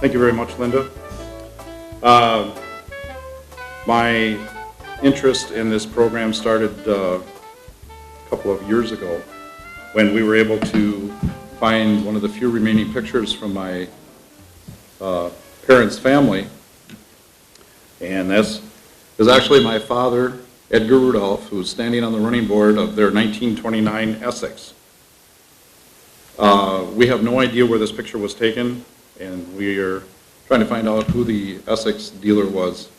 Thank you very much, Linda. My interest in this program started a couple of years ago when we were able to find one of the few remaining pictures from my parents' family. And this is actually my father, Edgar Rudolph, who's standing on the running board of their 1929 Essex. We have no idea where this picture was taken, and we are trying to find out who the Essex dealer was.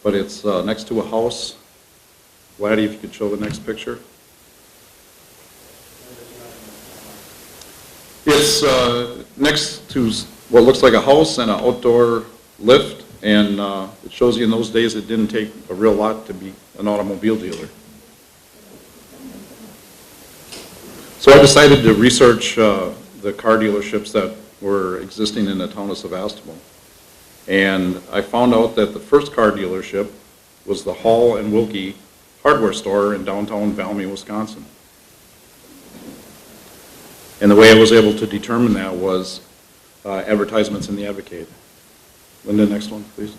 But it's next to a house. Laddie, if you could show the next picture. It's next to what looks like a house and an outdoor lift, and it shows you in those days it didn't take a real lot to be an automobile dealer. So I decided to research the car dealerships that were existing in the town of Sevastopol. And I found out that the first car dealership was the Hall and Wilkie hardware store in downtown Valmy, Wisconsin. And the way I was able to determine that was advertisements in the Advocate. Linda, next one, please.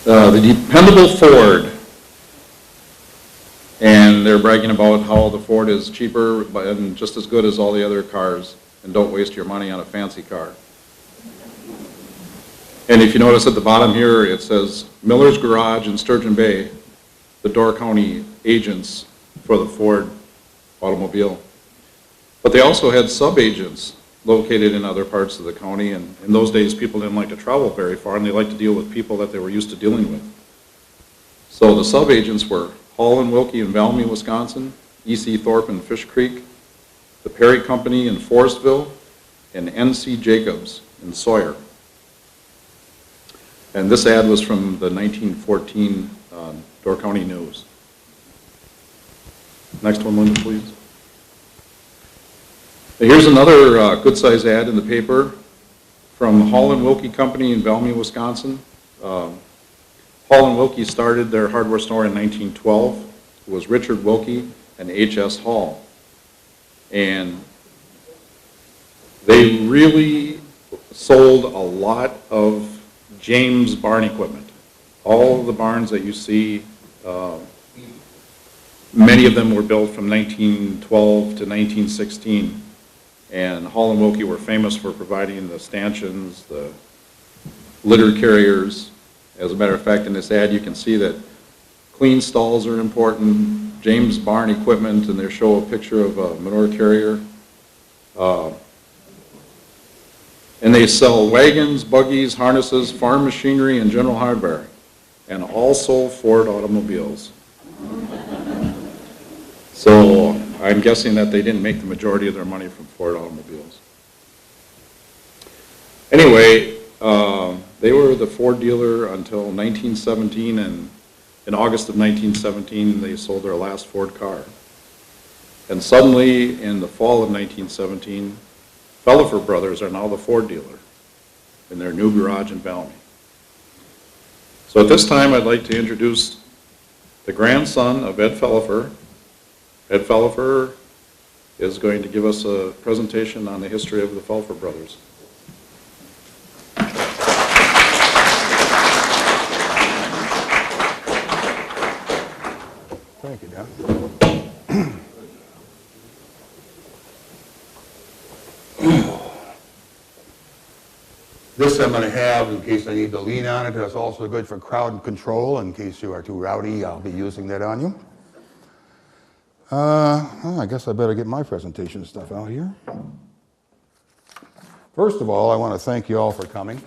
The dependable Ford. And they're bragging about how the Ford is cheaper and just as good as all the other cars, and don't waste your money on a fancy car. And if you notice at the bottom here, it says Miller's Garage in Sturgeon Bay, the Door County agents for the Ford automobile. But they also had sub-agents located in other parts of the county, and in those days people didn't like to travel very far, and they liked to deal with people that they were used to dealing with. So the sub-agents were Hall and Wilkie in Valmy, Wisconsin, E.C. Thorpe in Fish Creek, the Perry Company in Forestville, and N.C. Jacobs in Sawyer. And this ad was from the 1914 Door County News. Next one, Linda, please. Here's another good-sized ad in the paper from Hall and Wilkie Company in Valmy, Wisconsin. Hall and Wilkie started their hardware store in 1912. It was Richard Wilkie and H.S. Hall. And they really sold a lot of James barn equipment. All of the barns that you see, many of them were built from 1912 to 1916. And Hall and Wilkie were famous for providing the stanchions, the litter carriers. As a matter of fact, in this ad you can see that clean stalls are important, James barn equipment, and they show a picture of a manure carrier. And they sell wagons, buggies, harnesses, farm machinery, and general hardware, and also Ford automobiles. So I'm guessing that they didn't make the majority of their money from Ford automobiles. Anyway, they were the Ford dealer until 1917, and in August of 1917 they sold their last Ford car. And suddenly, in the fall of 1917, Felhofer brothers are now the Ford dealer in their new garage in Valmy. So at this time I'd like to introduce the grandson of Ed Felhofer. Ed Felhofer is going to give us a presentation on the history of the Felhofer brothers. Thank you, Dan. This I'm going to have in case I need to lean on it. That's also good for crowd control. In case you are too rowdy, I'll be using that on you. Well, I guess I better get my presentation stuff out here. First of all, I want to thank you all for coming.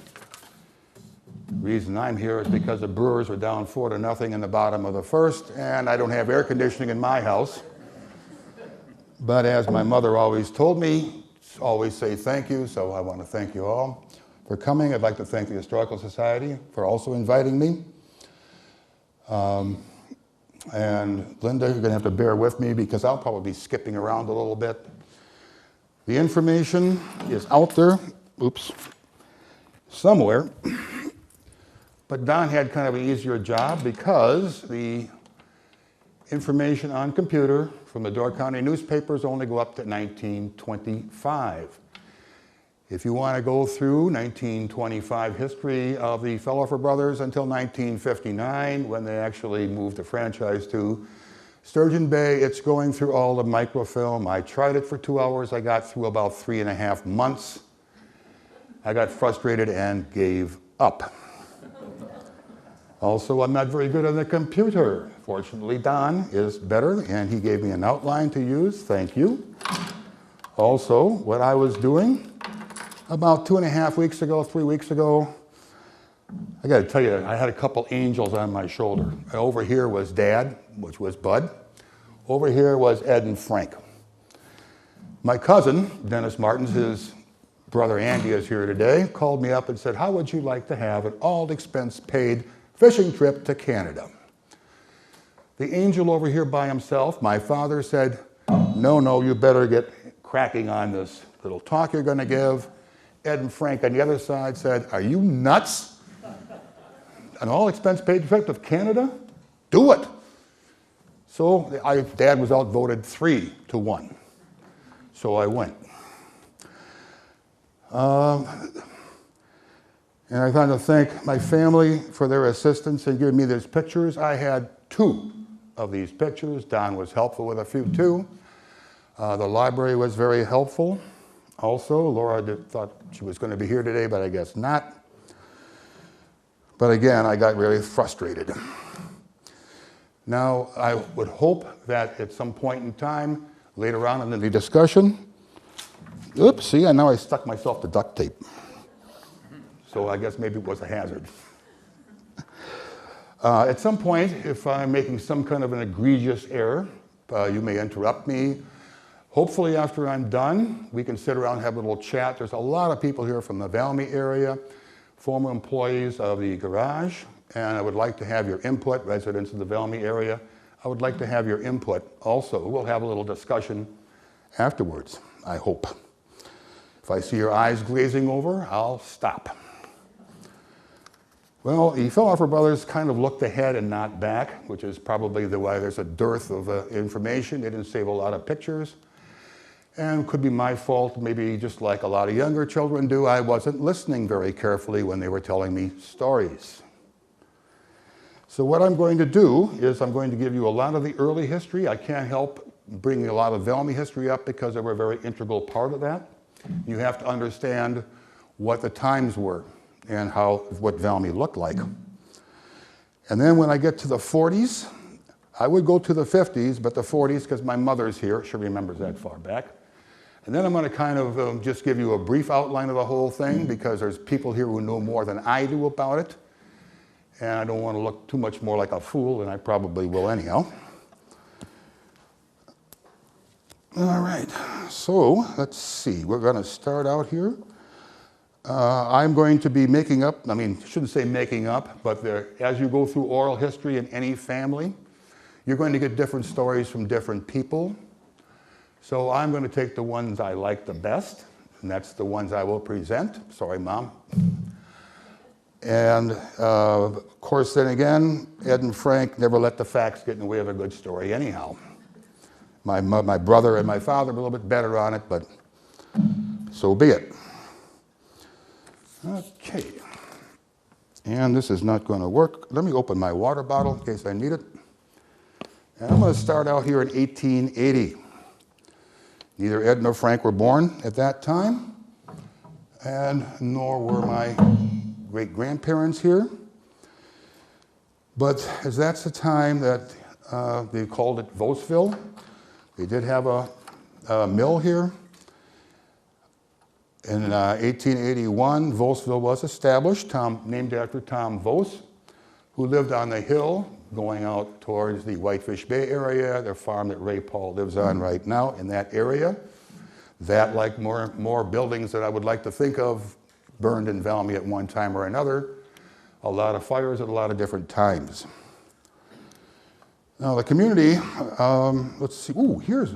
The reason I'm here is because the Brewers were down 4-0 in the bottom of the first, and I don't have air conditioning in my house. But as my mother always told me, always say thank you, so I want to thank you all for coming. I'd like to thank the Historical Society for also inviting me. And Linda, you're going to have to bear with me because I'll probably be skipping around a little bit. The information is out there, somewhere. But Don had kind of an easier job because the information on computer from the Door County newspapers only go up to 1925. If you want to go through 1925 history of the Felhofer brothers until 1959, when they actually moved the franchise to Sturgeon Bay, it's going through all the microfilm. I tried it for 2 hours. I got through about 3.5 months. I got frustrated and gave up. Also, I'm not very good on the computer. Fortunately, Don is better, and he gave me an outline to use. Thank you. Also, what I was doing about 2.5 weeks ago, 3 weeks ago, I got to tell you, I had a couple angels on my shoulder. Over here was Dad, which was Bud. Over here was Ed and Frank. My cousin, Dennis Martins, his brother Andy is here today, called me up and said, how would you like to have an all-expense-paid fishing trip to Canada? The angel over here by himself, my father, said, no, you better get cracking on this little talk you're going to give. Ed and Frank on the other side said, are you nuts? An all-expense-paid trip to Canada? Do it. So Dad was outvoted 3-1. So I went. And I want to thank my family for their assistance in giving me these pictures. I had 2 of these pictures. Don was helpful with a few too. The library was very helpful. Also, Laura thought she was going to be here today, but I guess not. But again, I got really frustrated. Now, I would hope that at some point in time, later on in the discussion, oops, see, and now I stuck myself to duct tape. So I guess maybe it was a hazard. At some point, if I'm making some kind of an egregious error, you may interrupt me. Hopefully after I'm done, we can sit around and have a little chat. There's a lot of people here from the Valmy area, former employees of the garage, and I would like to have your input, residents of the Valmy area. I would like to have your input also. We'll have a little discussion afterwards, I hope. If I see your eyes glazing over, I'll stop. Well, the Felhofer brothers kind of looked ahead and not back, which is probably why there's a dearth of information. They didn't save a lot of pictures. And could be my fault, maybe just like a lot of younger children do, I wasn't listening very carefully when they were telling me stories. So what I'm going to do is I'm going to give you a lot of the early history. I can't help bringing a lot of Valmy history up because they were a very integral part of that. You have to understand what the times were and what Valmy looked like. And then when I get to the 40s, I would go to the 50s, but the 40s, because my mother's here, she remembers that far back. And then I'm going to kind of just give you a brief outline of the whole thing, because there's people here who know more than I do about it. And I don't want to look too much more like a fool, and I probably will anyhow. All right, so let's see. We're going to start out here. I'm going to be making up, I shouldn't say making up, but as you go through oral history in any family, you're going to get different stories from different people. So I'm going to take the ones I like the best, and that's the ones I will present. Sorry, Mom. And of course, then again, Ed and Frank never let the facts get in the way of a good story anyhow. My brother and my father were a little bit better on it, but so be it. Okay. And this is not going to work. Let me open my water bottle in case I need it. And I'm going to start out here in 1880. Neither Ed nor Frank were born at that time, and nor were my great-grandparents here. But as that's the time that they called it Vosville. They did have a mill here. In 1881, Vosville was established, named after Tom Vos, who lived on the hill going out towards the Whitefish Bay area, the farm that Ray Paul lives on right now in that area. That, like more buildings that I would like to think of, burned in Valmy at one time or another. A lot of fires at a lot of different times. Now the community, let's see, here's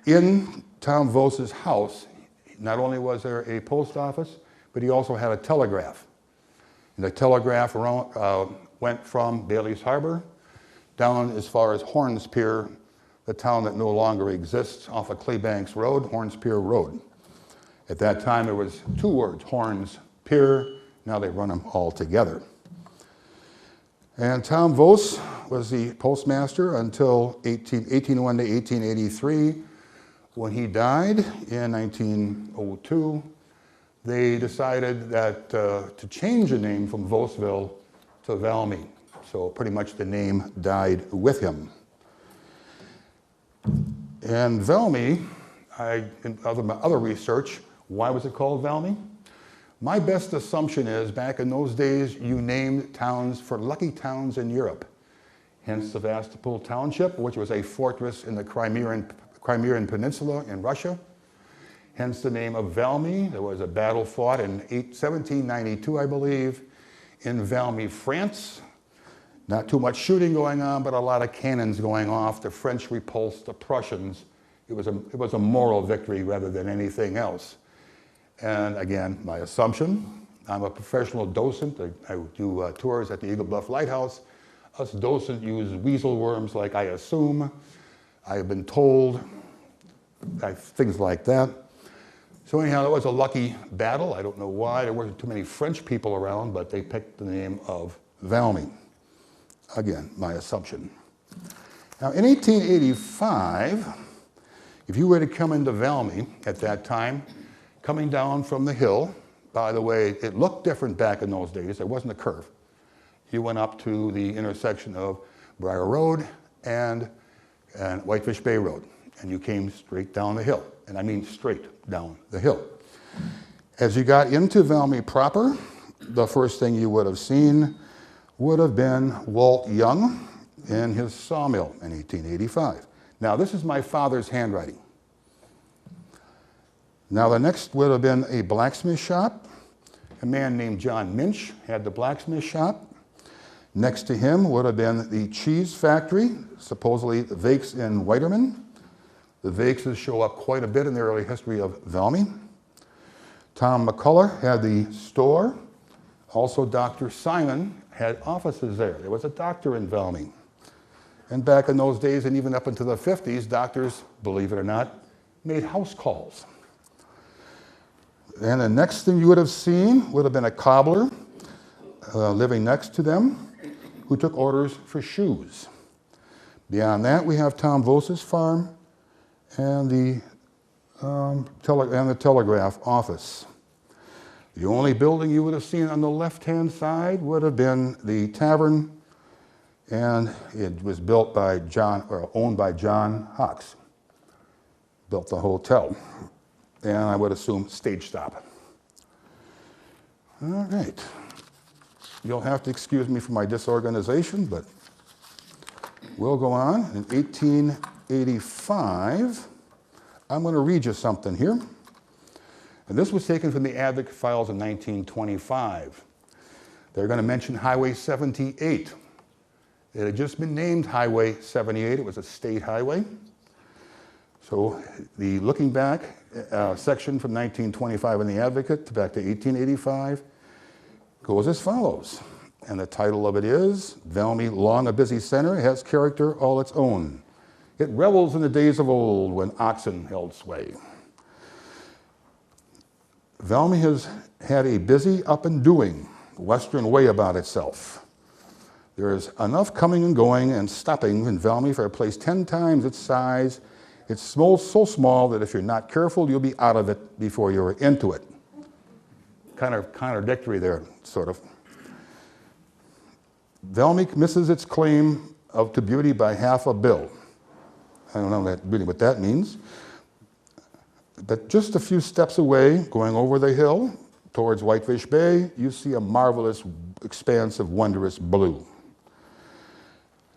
in Tom Vos's house, not only was there a post office, but he also had a telegraph. And the telegraph went from Bailey's Harbor down as far as Horns Pier, the town that no longer exists off of Claybanks Road, Horns Pier Road. At that time, there was two words, Horns Pier. Now they run them all together. And Tom Vos was the postmaster until 1801 to 1883. When he died in 1902, they decided that to change the name from Vosville to Valmy. So pretty much the name died with him. And Valmy, in other research, why was it called Valmy? My best assumption is back in those days, you named towns for lucky towns in Europe. Hence Sevastopol Township, which was a fortress in the Crimean Peninsula in Russia. Hence the name of Valmy. There was a battle fought in 1792, I believe, in Valmy, France. Not too much shooting going on, but a lot of cannons going off. The French repulsed the Prussians. It was a moral victory rather than anything else. And again, my assumption, I'm a professional docent. I do tours at the Eagle Bluff Lighthouse. Us docents use weasel worms like I assume. I have been told, things like that. So anyhow, it was a lucky battle. I don't know why. There weren't too many French people around, but they picked the name of Valmy. Again, my assumption. Now, in 1885, if you were to come into Valmy at that time, coming down from the hill, by the way, it looked different back in those days. There wasn't a curve. You went up to the intersection of Briar Road and Whitefish Bay Road, and you came straight down the hill. And I mean straight down the hill. As you got into Valmy proper, the first thing you would have seen would have been Walt Young in his sawmill in 1885. Now, this is my father's handwriting. Now, the next would have been a blacksmith shop. A man named John Minch had the blacksmith shop. Next to him would have been the cheese factory, supposedly the Vakes in Whiterman. The Vakeses show up quite a bit in the early history of Valmy. Tom McCullough had the store. Also, Dr. Simon had offices there. There was a doctor in Valmy. And back in those days, and even up into the 50s, doctors, believe it or not, made house calls. And the next thing you would have seen would have been a cobbler living next to them who took orders for shoes. Beyond that, we have Tom Vos's farm and the telegraph office. The only building you would have seen on the left-hand side would have been the tavern, and it was built by owned by John Hawks. Built the hotel. And I would assume stage stop. All right. You'll have to excuse me for my disorganization, but we'll go on. In 1885, I'm going to read you something here. And this was taken from the Advocate files in 1925. They're going to mention Highway 78. It had just been named Highway 78. It was a state highway. So the looking back section from 1925 in the Advocate back to 1885 goes as follows. And the title of it is, Valmy, long a busy center, has character all its own. It revels in the days of old when oxen held sway. Valmy has had a busy up and doing western way about itself. There is enough coming and going and stopping in Valmy for a place 10 times its size. It's so small that if you're not careful, you'll be out of it before you're into it. Kind of contradictory there, sort of. Valmy misses its claim to beauty by half a bill. I don't know really what that means. But just a few steps away, going over the hill towards Whitefish Bay, you see a marvelous expanse of wondrous blue.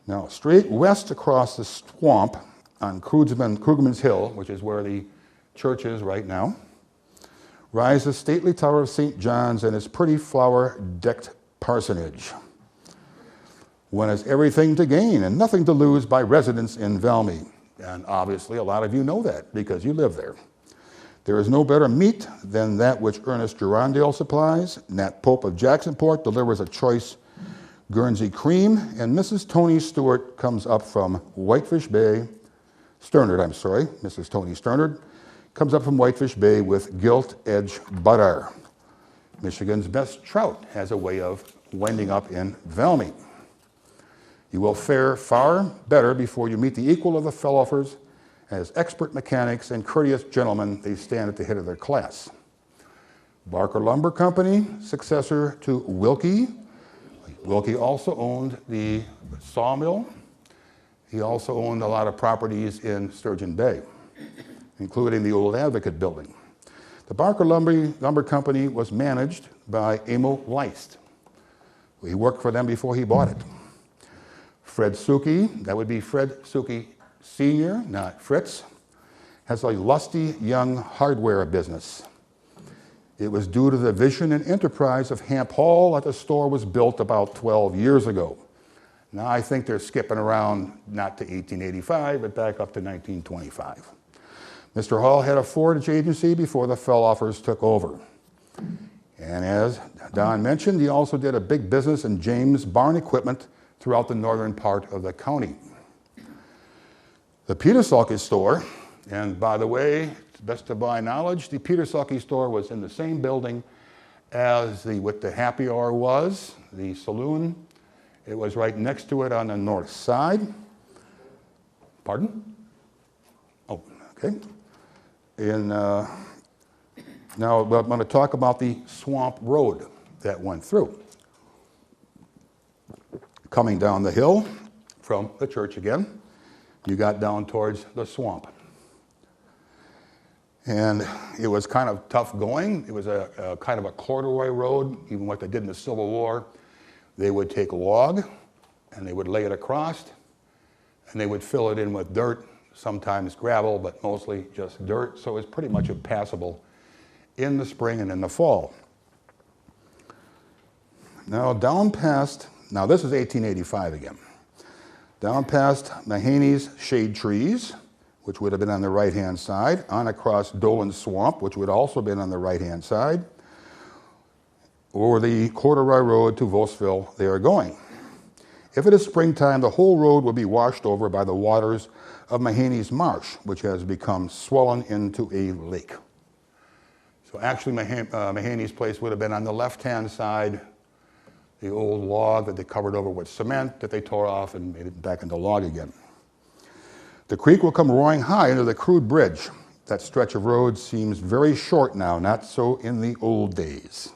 Now, straight west across the swamp on Krugman's Hill, which is where the church is right now, rises the stately tower of St. John's and its pretty flower-decked parsonage. One has everything to gain and nothing to lose by residence in Valmy. And obviously, a lot of you know that because you live there. There is no better meat than that which Ernest Durandale supplies. Nat Pope of Jacksonport delivers a choice Guernsey cream, and Mrs. Tony Stewart comes up from Whitefish Bay Mrs. Tony Sternard, comes up from Whitefish Bay with gilt edge butter. Michigan's best trout has a way of winding up in Valmy. You will fare far better before you meet the equal of the Felhofers. As expert mechanics and courteous gentlemen, they stand at the head of their class. Barker Lumber Company, successor to Wilkie. Wilkie also owned the sawmill. He also owned a lot of properties in Sturgeon Bay, including the old Advocate building. The Barker Lumber Company was managed by Emil Leist. He worked for them before he bought it. Fred Suki, that would be Fred Suki Sr., not Fritz, has a lusty young hardware business. It was due to the vision and enterprise of Hamp Hall that the store was built about 12 years ago. Now I think they're skipping around not to 1885, but back up to 1925. Mr. Hall had a forage agency before the Felhofers took over. And as Don mentioned, he also did a big business in James Barn Equipment throughout the northern part of the county. The Petersalke store, and by the way, to the best of my knowledge, the Petersalke store was in the same building as what the Happy Hour was, the saloon. It was right next to it on the north side. Pardon? Oh, okay. Now I'm going to talk about the swamp road that went through. Coming down the hill from the church again, you got down towards the swamp. And it was kind of tough going. It was a kind of a corduroy road, even what they did in the Civil War. They would take a log and they would lay it across and they would fill it in with dirt, sometimes gravel, but mostly just dirt. So it was pretty much impassable in the spring and in the fall. Now down past, now this is 1885 again. Down past Mahaney's shade trees, which would have been on the right-hand side, on across Dolan's Swamp, which would also have been on the right-hand side, or the corduroy road to Vosville they are going. If it is springtime, the whole road will be washed over by the waters of Mahaney's Marsh, which has become swollen into a lake. So actually Mahaney's place would have been on the left-hand side, the old log that they covered over with cement that they tore off and made it back into log again. The creek will come roaring high into the crude bridge. That stretch of road seems very short now, not so in the old days.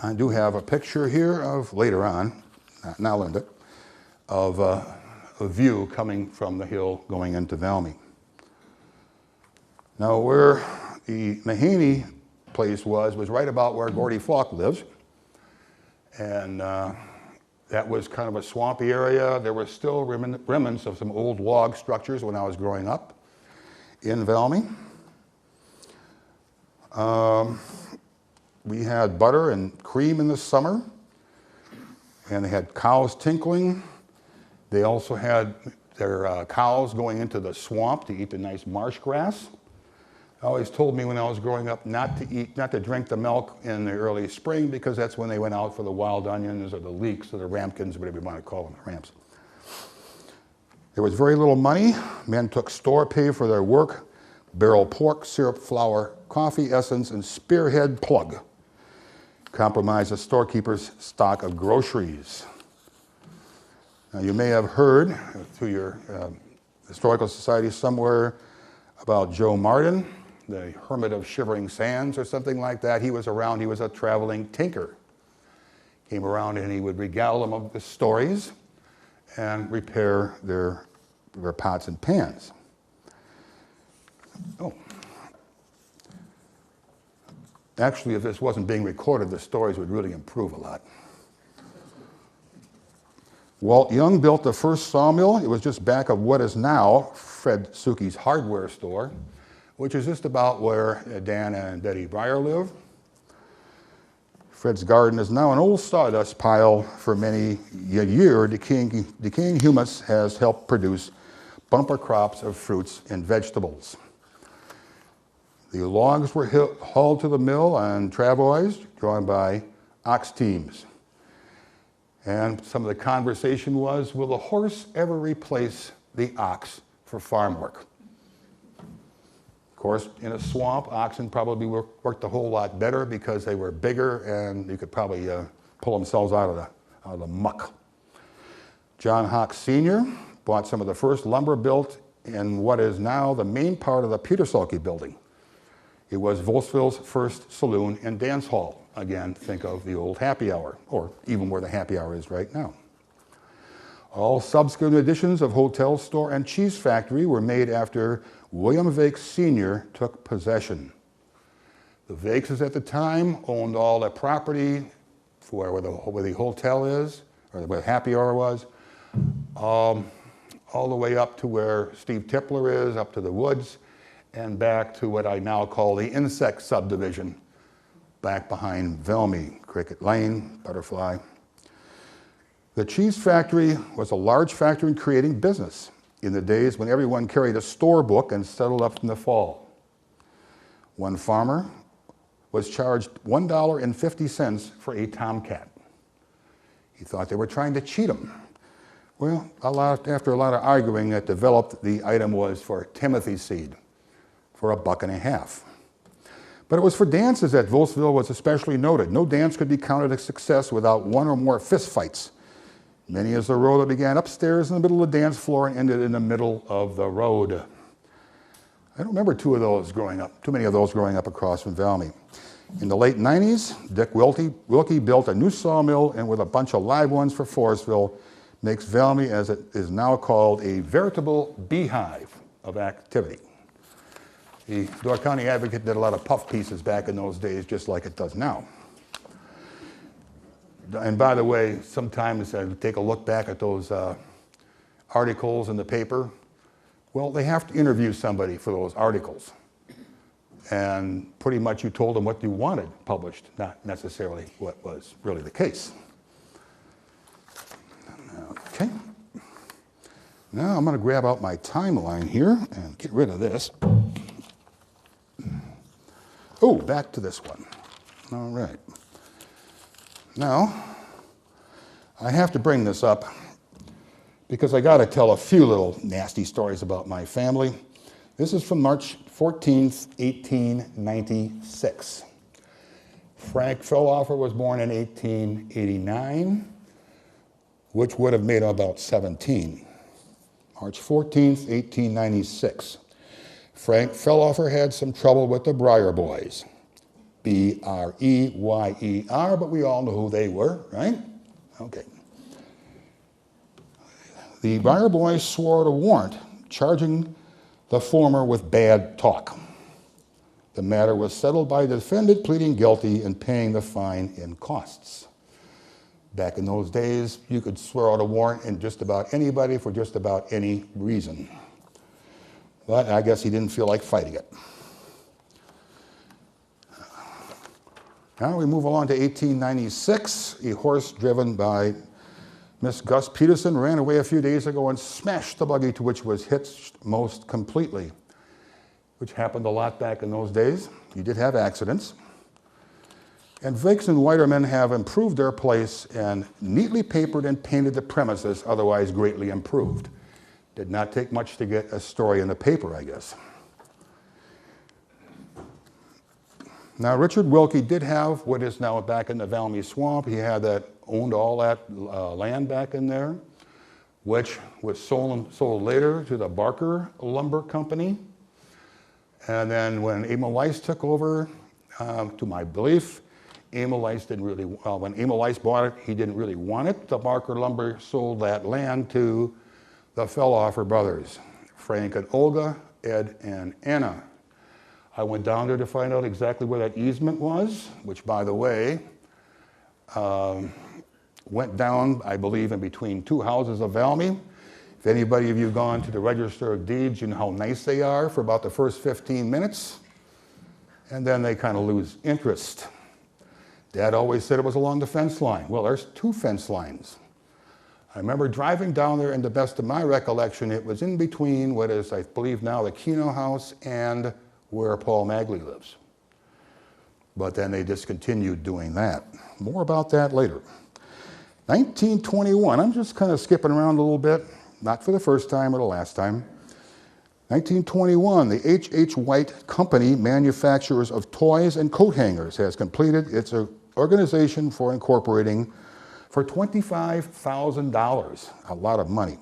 I do have a picture here of later on, now Linda, of a view coming from the hill going into Valmy. Now where the Mahaney place was right about where Gordy Falk lives. And that was kind of a swampy area. There were still remnants of some old log structures when I was growing up in Valmy. We had butter and cream in the summer, and they had cows tinkling. They also had their cows going into the swamp to eat the nice marsh grass. Always told me when I was growing up not to drink the milk in the early spring because that's when they went out for the wild onions or the leeks or the ramekins, whatever you want to call them, the ramps. There was very little money. Men took store pay for their work, barrel pork, syrup, flour, coffee essence, and spearhead plug. Compromised the storekeeper's stock of groceries. Now you may have heard through your historical society somewhere about Joe Martin, the Hermit of Shivering Sands or something like that. He was around, he was a traveling tinker. Came around and he would regale them of the stories and repair their pots and pans. Oh. Actually, if this wasn't being recorded, the stories would really improve a lot. Walt Young built the first sawmill. It was just back of what is now Fred Suki's hardware store, which is just about where Dan and Betty Breyer live. Fred's garden is now an old sawdust pile. For many a year, decaying humus has helped produce bumper crops of fruits and vegetables. The logs were hauled to the mill on travois drawn by ox teams. And some of the conversation was, will the horse ever replace the ox for farm work. Of course, in a swamp, oxen probably worked a whole lot better because they were bigger and you could probably pull themselves out of the muck. John Hawk Sr. bought some of the first lumber built in what is now the main part of the Petersalke building. It was Wolfsville's first saloon and dance hall. Again, think of the old happy hour, or even where the happy hour is right now. All subsequent additions of hotel, store, and cheese factory were made after William Vakes Sr. took possession. The Vakeses at the time owned all the property for where the hotel is, or where the happy hour was, all the way up to where Steve Tipler is, up to the woods, and back to what I now call the insect subdivision, back behind Valmy, Cricket Lane, Butterfly. The cheese factory was a large factor in creating business in the days when everyone carried a store book and settled up in the fall. One farmer was charged $1.50 for a tomcat. He thought they were trying to cheat him. Well, after a lot of arguing, it developed the item was for Timothy seed for $1.50. But it was for dances that Wolfsville was especially noted. No dance could be counted a success without one or more fist fights. Many is the row that began upstairs in the middle of the dance floor and ended in the middle of the road. I don't remember too many of those growing up across from Valmy. In the late 90s, Dick Wilkie built a new sawmill, and with a bunch of live ones for Forestville, makes Valmy, as it is now called, a veritable beehive of activity. The Door County Advocate did a lot of puff pieces back in those days, just like it does now. And by the way, sometimes I take a look back at those articles in the paper. Well, they have to interview somebody for those articles. And pretty much you told them what you wanted published, not necessarily what was really the case. Okay. Now I'm going to grab out my timeline here and get rid of this. Oh, back to this one. All right. Now, I have to bring this up because I got to tell a few little nasty stories about my family. This is from March 14th, 1896. Frank Felhofer was born in 1889, which would have made him about 17. March 14th, 1896. Frank Felhofer had some trouble with the Breyer Boys. B-R-E-Y-E-R, but we all know who they were, right? Okay. The Breyer Boys swore out a warrant charging the former with bad talk. The matter was settled by the defendant pleading guilty and paying the fine and costs. Back in those days, you could swear out a warrant in just about anybody for just about any reason. But I guess he didn't feel like fighting it. Now we move along to 1896. A horse driven by Miss Gus Peterson ran away a few days ago and smashed the buggy to which was hitched most completely, which happened a lot back in those days. You did have accidents. And Vakes and Weiderman have improved their place and neatly papered and painted the premises, otherwise greatly improved. Did not take much to get a story in the paper, I guess. Now, Richard Wilkie did have what is now back in the Valmy Swamp. He owned all that land back in there, which was sold later to the Barker Lumber Company. And then when Emil Weiss took over, to my belief, Emil Weiss didn't really, when Emil Weiss bought it, he didn't really want it. The Barker Lumber sold that land to the Felhofer brothers, Frank and Olga, Ed and Anna. I went down there to find out exactly where that easement was, which, by the way, went down, I believe, in between two houses of Valmy. If anybody of you have gone to the Register of Deeds, you know how nice they are for about the first 15 minutes, and then they kind of lose interest. Dad always said it was along the fence line. Well, there's two fence lines. I remember driving down there, and to the best of my recollection, it was in between what is, I believe now, the Keno House and where Paul Magley lives. But then they discontinued doing that. More about that later. 1921, I'm just kind of skipping around a little bit. not for the first time or the last time. 1921, the H.H. White Company, manufacturers of toys and coat hangers, has completed its organization for incorporating for $25,000, a lot of money.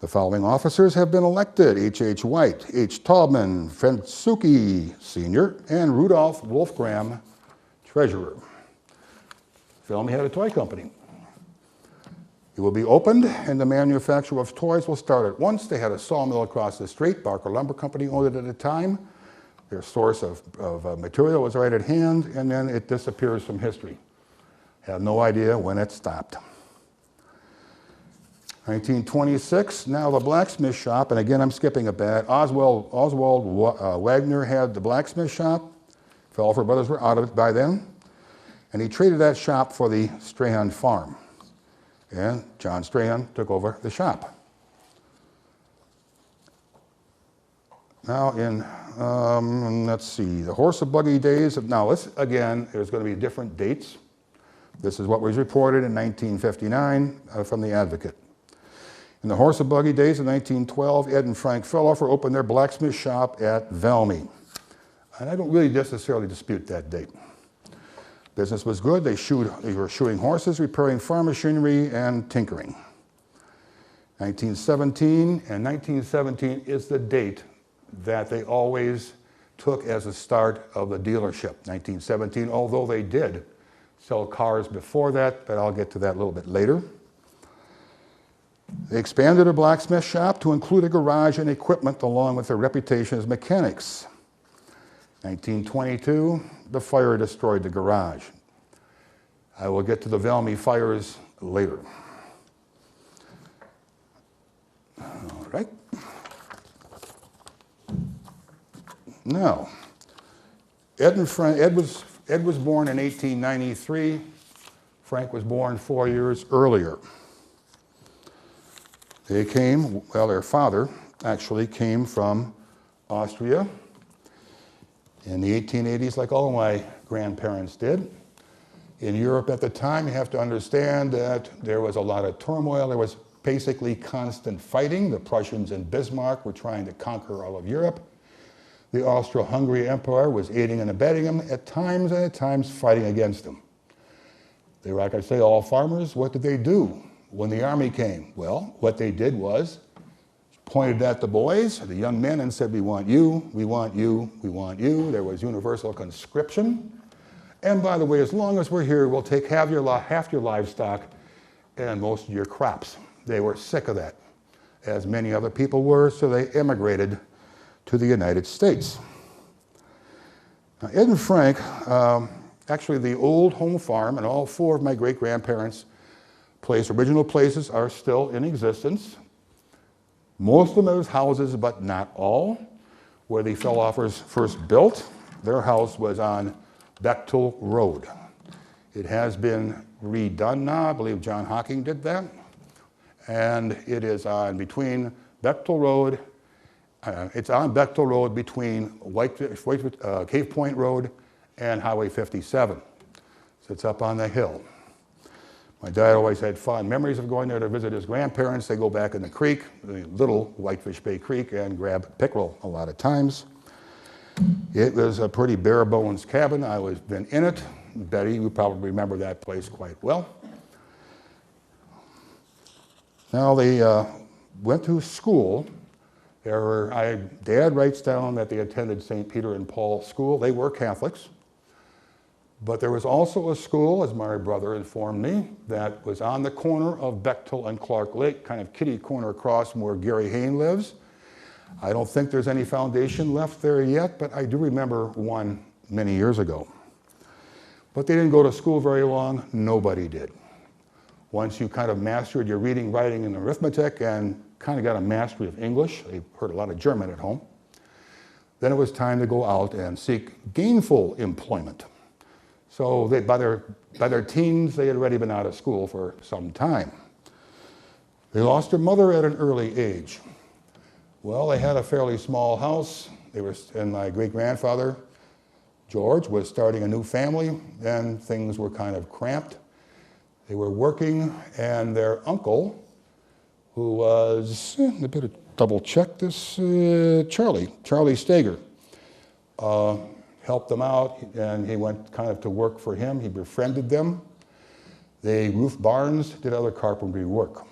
The following officers have been elected: H.H. White, H. Taubman, Fensuke Sr., and Rudolph Wolfgram, treasurer. Valmy had a toy company. It will be opened, and the manufacture of toys will start at once. They had a sawmill across the street. Barker Lumber Company owned it at the time. Their source of material was right at hand, and then it disappears from history. Have no idea when it stopped. 1926, now the blacksmith shop, and again I'm skipping a bit. Oswald Wagner had the blacksmith shop. Felhofer brothers were out of it by then. And he traded that shop for the Strahan farm. And John Strahan took over the shop. Now in, let's see, the horse and buggy days of, now this, again, there's going to be different dates. This is what was reported in 1959 from the Advocate. In the horse and buggy days of 1912, Ed and Frank Felhofer opened their blacksmith shop at Valmy. And I don't really necessarily dispute that date. Business was good. They were shoeing horses, repairing farm machinery, and tinkering. 1917, and 1917 is the date that they always took as the start of the dealership, 1917, although they did sell cars before that, but I'll get to that a little bit later. They expanded a blacksmith shop to include a garage and equipment along with their reputation as mechanics. 1922, the fire destroyed the garage. I will get to the Valmy fires later. All right. Now, Ed was born in 1893. Frank was born 4 years earlier. They came, well, their father actually came from Austria in the 1880s, like all my grandparents did. In Europe at the time, you have to understand that there was a lot of turmoil. There was basically constant fighting. The Prussians and Bismarck were trying to conquer all of Europe. The Austro-Hungary Empire was aiding and abetting them at times, and at times fighting against them. They were, like I say, all farmers. What did they do when the army came? Well, what they did was pointed at the boys, the young men, and said, we want you, we want you, we want you. There was universal conscription. And by the way, as long as we're here, we'll take half your livestock and most of your crops. They were sick of that, as many other people were, so they emigrated to the United States. Now, Ed and Frank, actually the old home farm and all four of my great-grandparents' original places are still in existence. Most of them are houses, but not all. Where the Felhofers first built, their house was on Bechtel Road. It has been redone now. I believe John Hocking did that. And it is on between Bechtel Road, it's on Bechtel Road between Cave Point Road and Highway 57. So it's up on the hill. My dad always had fond memories of going there to visit his grandparents. They go back in the creek, the little Whitefish Bay Creek, and grab pickerel a lot of times. It was a pretty bare bones cabin. I was been in it. Betty, you probably remember that place quite well. Now they went to school. Dad writes down that they attended St. Peter and Paul School. They were Catholics. But there was also a school, as my brother informed me, that was on the corner of Bechtel and Clark Lake, kind of kitty corner across from where Gary Hayne lives. I don't think there's any foundation left there yet, but I do remember one many years ago. But they didn't go to school very long. Nobody did. Once you kind of mastered your reading, writing, and arithmetic and kind of got a mastery of English, they heard a lot of German at home, then it was time to go out and seek gainful employment. So by their teens, they had already been out of school for some time. They lost their mother at an early age. Well, they had a fairly small house. And my great-grandfather, George, was starting a new family, and things were kind of cramped. They were working, and their uncle who was, I better double check this, Charlie Steger. Helped them out, and he went kind of to work for him. He befriended them. They roofed barns, did other carpentry work.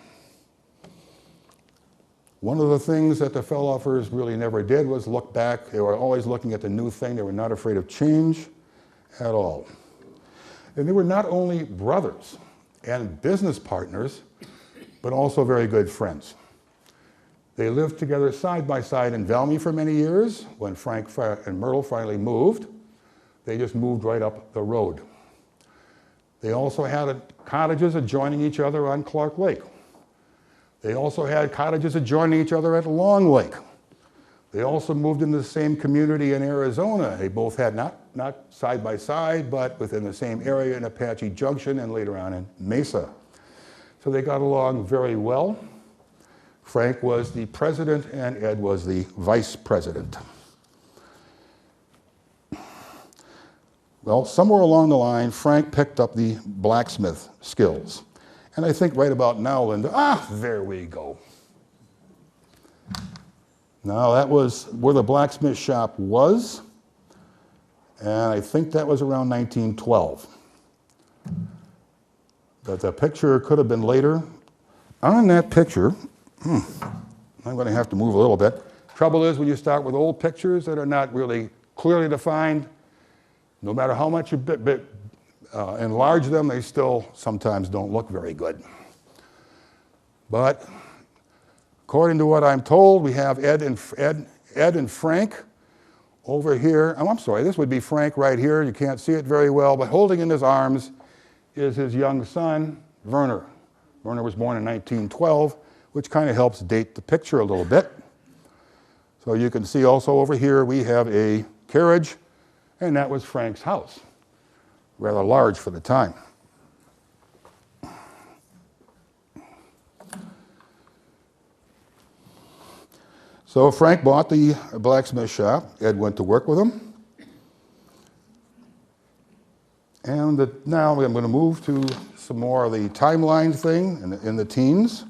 One of the things that the Felhofers really never did was look back. They were always looking at the new thing. They were not afraid of change at all. And they were not only brothers and business partners, but also very good friends. They lived together side by side in Valmy for many years. When Frank and Myrtle finally moved, they just moved right up the road. They also had cottages adjoining each other on Clark Lake. They also had cottages adjoining each other at Long Lake. They also moved into the same community in Arizona. They both had not side by side, but within the same area in Apache Junction and later on in Mesa. So they got along very well. Frank was the president and Ed was the vice president. Well, somewhere along the line, Frank picked up the blacksmith skills. And I think right about now, Linda, there we go. Now that was where the blacksmith shop was, and I think that was around 1912. But the picture could have been later. On that picture, I'm going to have to move a little bit. Trouble is when you start with old pictures that are not really clearly defined, no matter how much you enlarge them, they still sometimes don't look very good. But according to what I'm told, we have Ed and Frank over here. Oh, I'm sorry, this would be Frank right here. You can't see it very well, but holding in his arms is his young son, Werner. Werner was born in 1912, which kind of helps date the picture a little bit. So you can see also over here we have a carriage, and that was Frank's house. Rather large for the time. So Frank bought the blacksmith shop. Ed went to work with him. And now I'm going to move to some more of the timeline thing in the teens.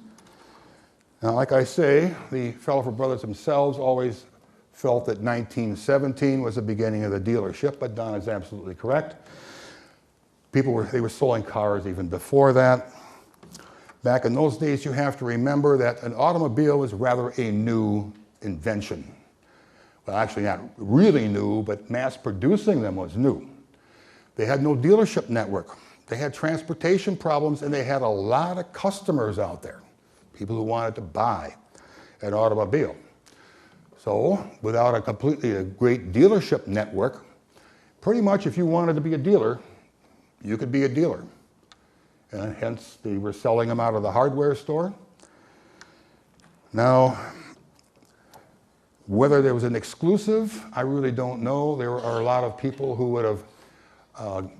Now, like I say, the Felhofer brothers themselves always felt that 1917 was the beginning of the dealership, but Don is absolutely correct. They were selling cars even before that. Back in those days, you have to remember that an automobile was rather a new invention. Well, actually not really new, but mass producing them was new. They had no dealership network. They had transportation problems, and they had a lot of customers out there, people who wanted to buy an automobile. So without a great dealership network, pretty much if you wanted to be a dealer, you could be a dealer. And hence, they were selling them out of the hardware store. Now, whether there was an exclusive, I really don't know. There are a lot of people who would have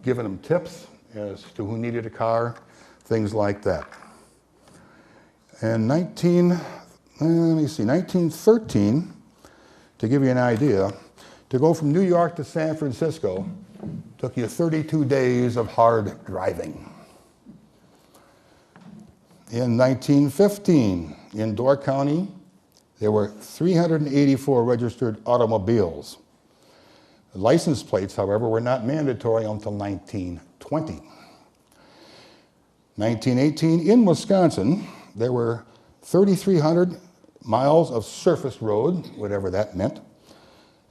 given them tips as to who needed a car, things like that. And 1913, to give you an idea, to go from New York to San Francisco took you 32 days of hard driving. In 1915, in Door County, there were 384 registered automobiles. The license plates, however, were not mandatory until 1920. 1918, in Wisconsin, there were 3,300 miles of surface road, whatever that meant,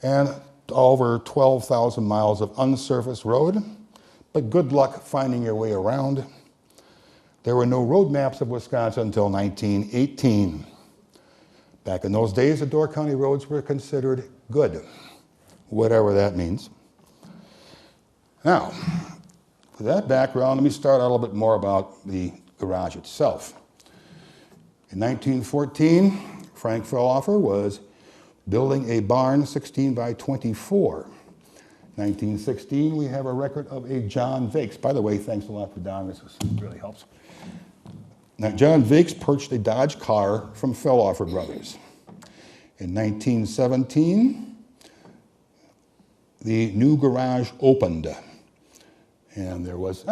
and over 12,000 miles of unsurfaced road, but good luck finding your way around. There were no road maps of Wisconsin until 1918. Back in those days, the Door County roads were considered good, whatever that means. Now, with that background, let me start out a little bit more about the garage itself. In 1914, Frank Felhofer was building a barn 16 by 24. 1916, we have a record of a John Vakes. By the way, thanks a lot for Don, this really helps. Now, John Vakes purchased a Dodge car from Felhofer Brothers. In 1917, the new garage opened. And there was,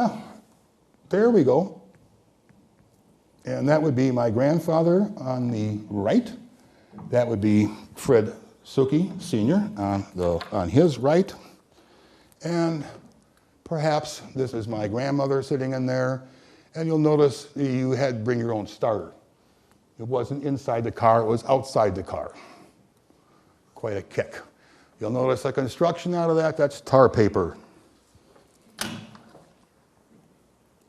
there we go. And that would be my grandfather on the right. That would be Fred Suki Sr. on his right. And perhaps this is my grandmother sitting in there. And you'll notice you had to bring your own starter. It wasn't inside the car, it was outside the car. Quite a kick. You'll notice the construction out of that, that's tar paper.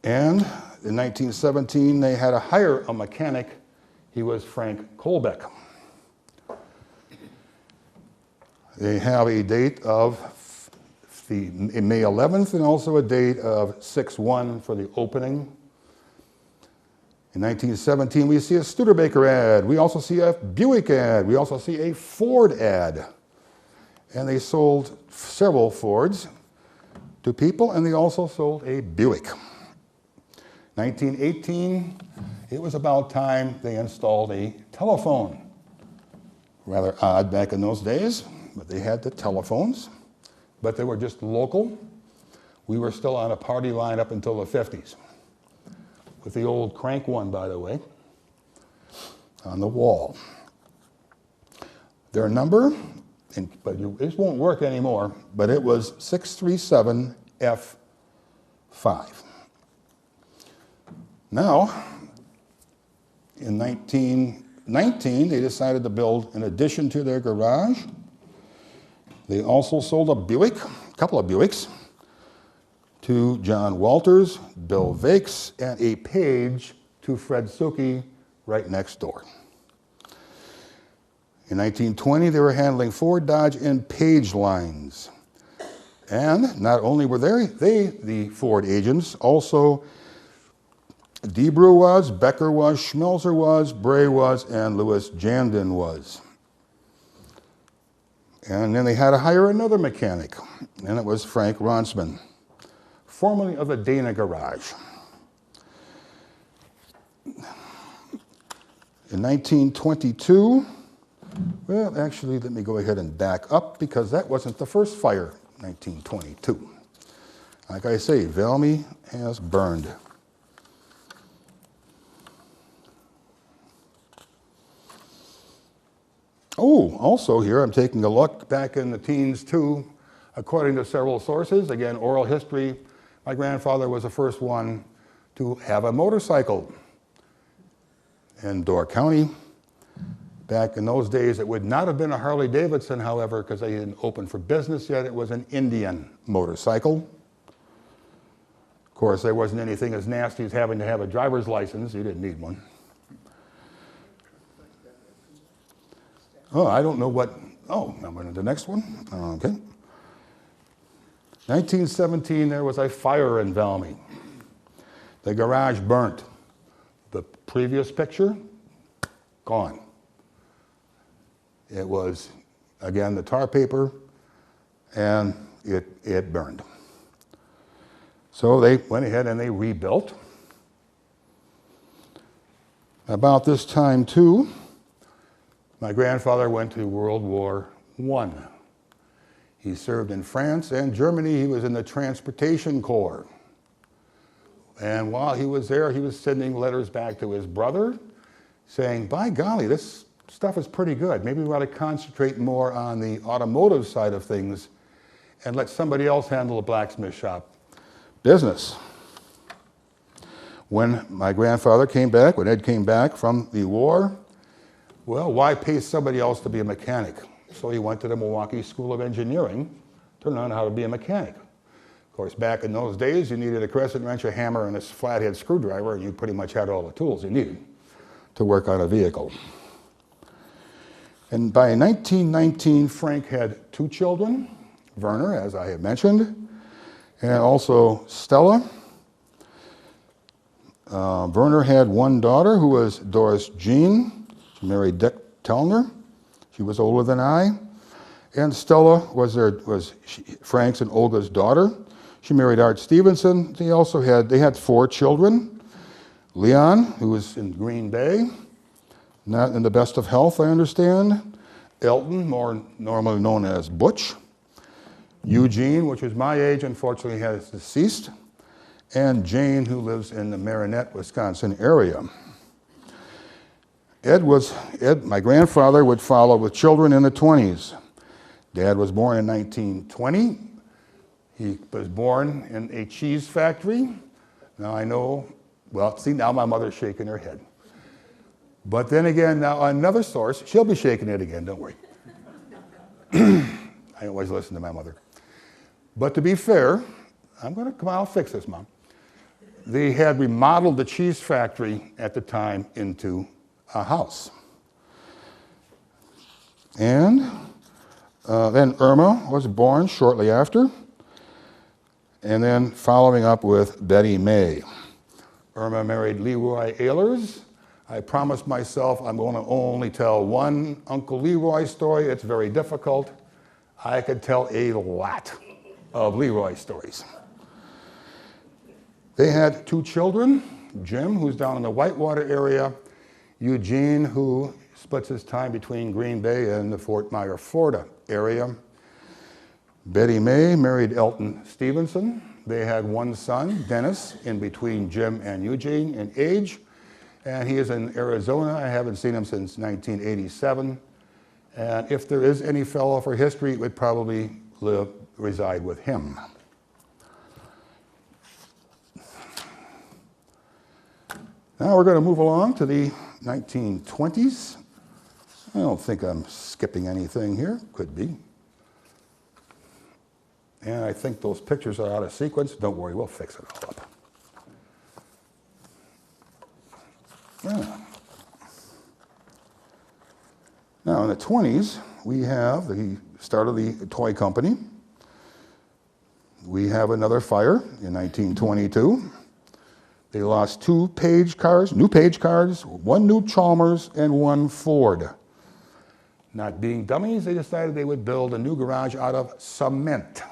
And in 1917, they had to hire a mechanic. He was Frank Kolbeck. They have a date of May 11th and also a date of 6/1 for the opening. In 1917, we see a Studebaker ad. We also see a Buick ad. We also see a Ford ad. And they sold several Fords to people, and they also sold a Buick. 1918, it was about time they installed a telephone. Rather odd back in those days, but they had the telephones, but they were just local. We were still on a party line up until the 50s, with the old crank one, by the way, on the wall. Their number, but this won't work anymore, but it was 637F5. Now, in 1919, they decided to build an addition to their garage. They also sold a Buick, a couple of Buicks, to John Walters, Bill Vakes, and a Page to Fred Suki right next door. In 1920, they were handling Ford, Dodge, and Page lines. And not only were they the Ford agents, also Debrew was, Becker was, Schmelzer was, Bray was, and Louis Jandon was. And then they had to hire another mechanic, and it was Frank Ronsman, formerly of the Dana Garage. In 1922, well, actually, let me go ahead and back up because that wasn't the first fire, 1922. Like I say, Valmy has burned. Oh, also here, I'm taking a look back in the teens too, according to several sources, again, oral history, my grandfather was the first one to have a motorcycle in Door County. Back in those days, it would not have been a Harley Davidson, however, because they didn't open for business yet. It was an Indian motorcycle. Of course, there wasn't anything as nasty as having to have a driver's license. You didn't need one. Oh, I don't know what, oh, I'm going to the next one. Okay. 1917, there was a fire in Valmy. The garage burnt. The previous picture, gone. It was, again, the tar paper, and it burned. So they went ahead and they rebuilt. About this time, too, my grandfather went to World War I. He served in France and Germany. He was in the Transportation Corps. And while he was there, he was sending letters back to his brother saying, by golly, this stuff is pretty good. Maybe we ought to concentrate more on the automotive side of things and let somebody else handle the blacksmith shop business. When my grandfather came back, when Ed came back from the war, well, why pay somebody else to be a mechanic? So he went to the Milwaukee School of Engineering to learn how to be a mechanic. Of course, back in those days, you needed a crescent wrench, a hammer, and a flathead screwdriver, and you pretty much had all the tools you needed to work on a vehicle. And by 1919, Frank had two children, Werner, as I have mentioned, and also Stella. Werner had one daughter who was Doris Jean. She married Dick Tellner. She was older than I. And Stella was Frank's and Olga's daughter. She married Art Stevenson. They had four children. Leon, who was in Green Bay, not in the best of health, I understand. Elton, more normally known as Butch. Eugene, which was my age, unfortunately has deceased. And Jane, who lives in the Marinette, Wisconsin area. My grandfather would follow with children in the 20s. Dad was born in 1920. He was born in a cheese factory. Now I know, well, see, now my mother's shaking her head. But then again, now another source, she'll be shaking it again, don't worry. I always listen to my mother. But to be fair, I'll fix this, Mom. They had remodeled the cheese factory at the time into a house. And then Irma was born shortly after, and then following up with Betty May. Irma married Leroy Ehlers. I promised myself I'm going to only tell one Uncle Leroy story. It's very difficult. I could tell a lot of Leroy stories. They had 2 children, Jim, who's down in the Whitewater area, Eugene, who splits his time between Green Bay and the Fort Myers, Florida area. Betty May married Elton Stevenson. They had 1 son, Dennis, in between Jim and Eugene in age. And he is in Arizona. I haven't seen him since 1987. And if there is any Felhofer history, it would probably reside with him. Now we're going to move along to the 1920s. I don't think I'm skipping anything here. Could be. And I think those pictures are out of sequence. Don't worry, we'll fix it all up. Yeah. Now in the 20s, we have the start of the toy company. We have another fire in 1922. They lost 2 Page cars, new Page cars, 1 new Chalmers, and 1 Ford. Not being dummies, they decided they would build a new garage out of cement.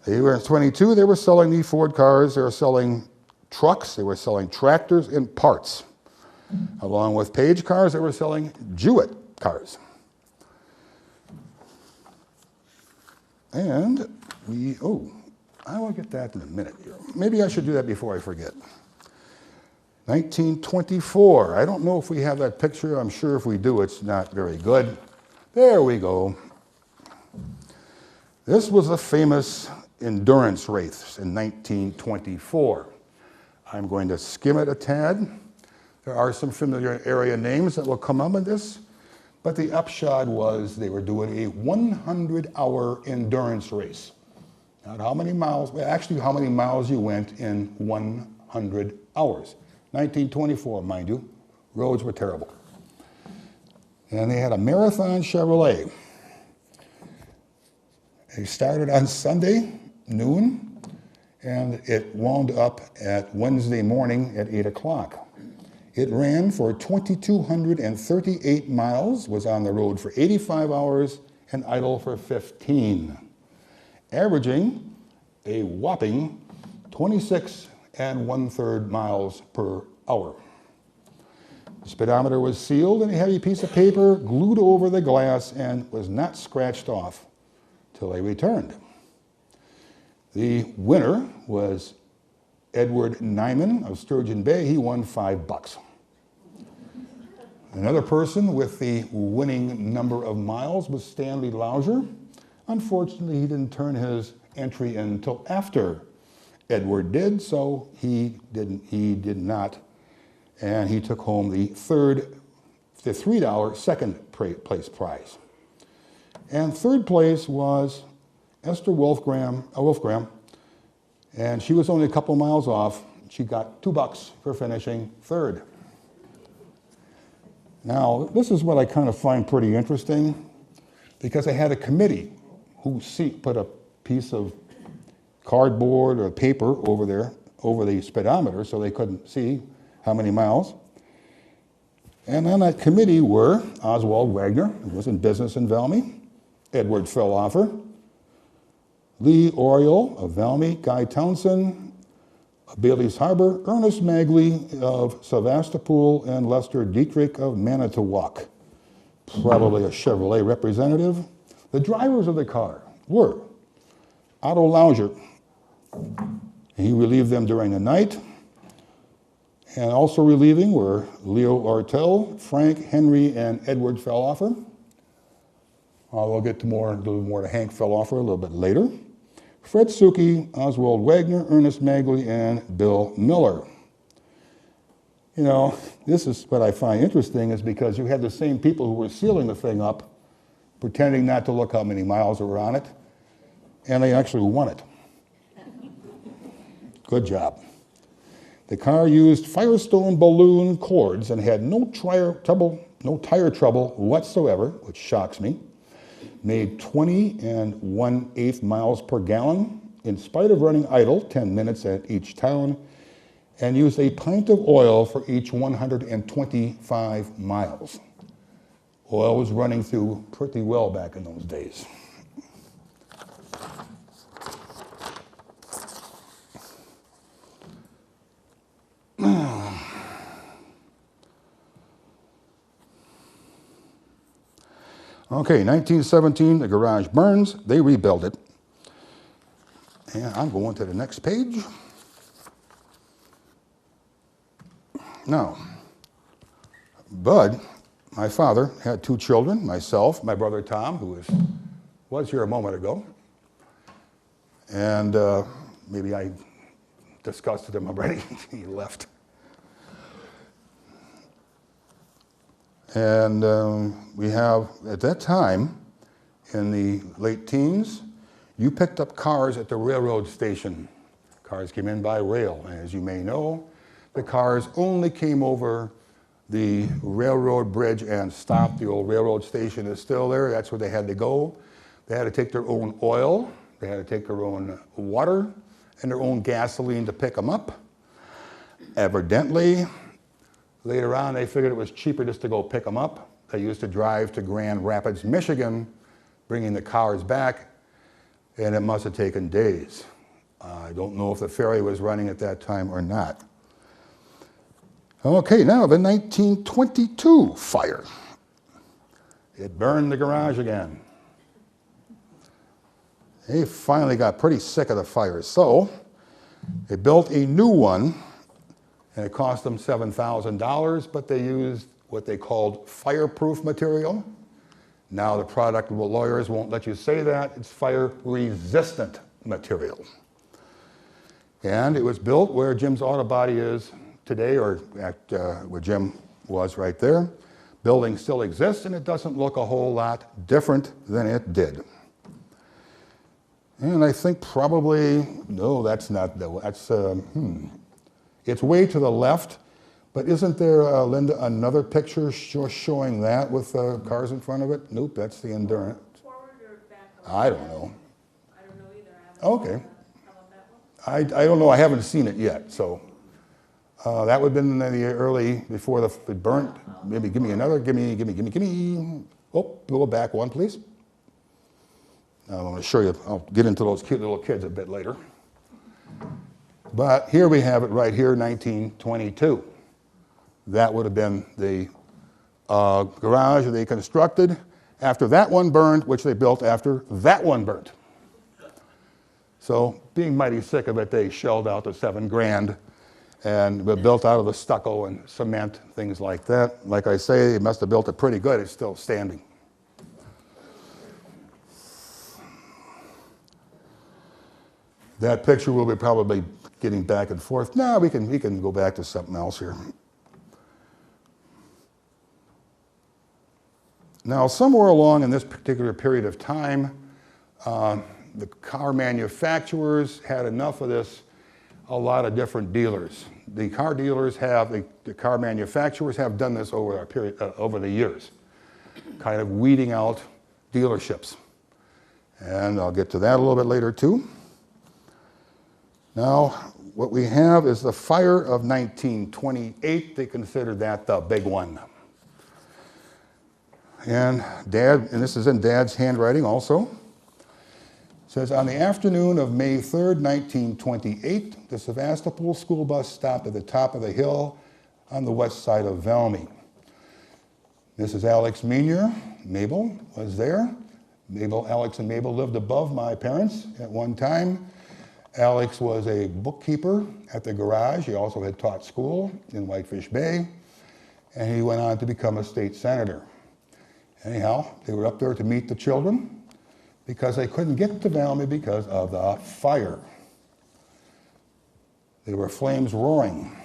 They were in 22, they were selling the Ford cars, they were selling trucks, they were selling tractors and parts. Along with Page cars, they were selling Jewett cars. And I will get that in a minute here. Maybe I should do that before I forget. 1924, I don't know if we have that picture. I'm sure if we do, it's not very good. There we go. This was a famous endurance race in 1924. I'm going to skim it a tad. There are some familiar area names that will come up in this, but the upshot was they were doing a 100-hour endurance race. Not how many miles, but actually how many miles you went in 100 hours. 1924, mind you. Roads were terrible. And they had a Marathon Chevrolet. They started on Sunday, noon, and it wound up at Wednesday morning at 8 o'clock. It ran for 2,238 miles, was on the road for 85 hours, and idle for 15, averaging a whopping 26 1/3 miles per hour. The speedometer was sealed in a heavy piece of paper glued over the glass and was not scratched off till they returned. The winner was Edward Nyman of Sturgeon Bay. He won $5. Another person with the winning number of miles was Stanley Lauser. Unfortunately, he didn't turn his entry in until after Edward did, so he did not, and he took home the $3 second place prize. And third place was Esther Wolfgram, and she was only a couple miles off. She got $2 for finishing third. Now, this is what I kind of find pretty interesting, because I had a committee who put a piece of cardboard or paper over there, over the speedometer, so they couldn't see how many miles. And on that committee were Oswald Wagner, who was in business in Valmy, Edward Felhofer, Lee Oriole of Valmy, Guy Townsend of Bailey's Harbor, Ernest Magley of Sevastopol, and Lester Dietrich of Manitowoc, probably a Chevrolet representative. The drivers of the car were Otto Lauser. He relieved them during the night. And also relieving were Leo Ortel, Frank, Henry, and Edward Felhofer. We'll get to a little more to Hank Felhofer a little bit later. Fred Suki, Oswald Wagner, Ernest Magley, and Bill Miller. You know, this is what I find interesting is because you had the same people who were sealing the thing up, pretending not to look how many miles were on it, and they actually won it. Good job. The car used Firestone balloon cords and had no tire trouble whatsoever, which shocks me. Made 20 1/8 miles per gallon in spite of running idle 10 minutes at each town, and used a pint of oil for each 125 miles. Oil was running through pretty well back in those days. Okay, 1917, the garage burns. They rebuilt it. And I'm going to the next page. Now, Bud, my father, had 2 children, myself, my brother Tom, who was here a moment ago. And maybe I discussed him already. He left. And we have, at that time, in the late teens, you picked up cars at the railroad station. Cars came in by rail. And as you may know, the cars only came over the railroad bridge and stopped. The old railroad station is still there. That's where they had to go. They had to take their own oil. They had to take their own water and their own gasoline to pick them up. Evidently, later on, they figured it was cheaper just to go pick them up. They used to drive to Grand Rapids, Michigan, bringing the cars back, and it must have taken days. I don't know if the ferry was running at that time or not. Okay, now the 1922 fire. It burned the garage again. They finally got pretty sick of the fires, so they built a new one. And it cost them $7,000, but they used what they called fireproof material. Now the product, well, lawyers won't let you say that. It's fire-resistant material. And it was built where Jim's Auto Body is today, or at where Jim was right there. Building still exists, and it doesn't look a whole lot different than it did. And I think probably, no, that's not, that's, it's way to the left, but isn't there, Linda, another picture showing that with cars in front of it? Nope, that's the Endurance. Forward or back? I don't know. I don't know either. Okay. How about that one? I don't know. I haven't seen it yet. So that would have been in the early, before it burnt. Maybe give me another. Give me. Oh, go back one, please. I'm going to show you. I'll get into those cute little kids a bit later. But here we have it right here, 1922. That would have been the garage that they constructed after that one burned, which they built after that one burnt. So being mighty sick of it, they shelled out the $7 grand and built out of the stucco and cement, things like that. Like I say, they must have built it pretty good. It's still standing. That picture will be probably getting back and forth. No, we can go back to something else here. Now, somewhere along in this particular period of time, the car manufacturers had enough of this, a lot of different dealers. The car dealers have, the car manufacturers have done this over a period, over the years, kind of weeding out dealerships. And I'll get to that a little bit later too. Now, what we have is the fire of 1928. They considered that the big one. And Dad, and this is in Dad's handwriting also, says, on the afternoon of May 3rd, 1928, the Sevastopol school bus stopped at the top of the hill on the west side of Valmy. Mrs. Alex Meanier, Mabel, was there. Alex and Mabel lived above my parents at one time. Alex was a bookkeeper at the garage. He also had taught school in Whitefish Bay, and he went on to become a state senator. Anyhow, they were up there to meet the children because they couldn't get to Valmy because of the fire. There were flames roaring.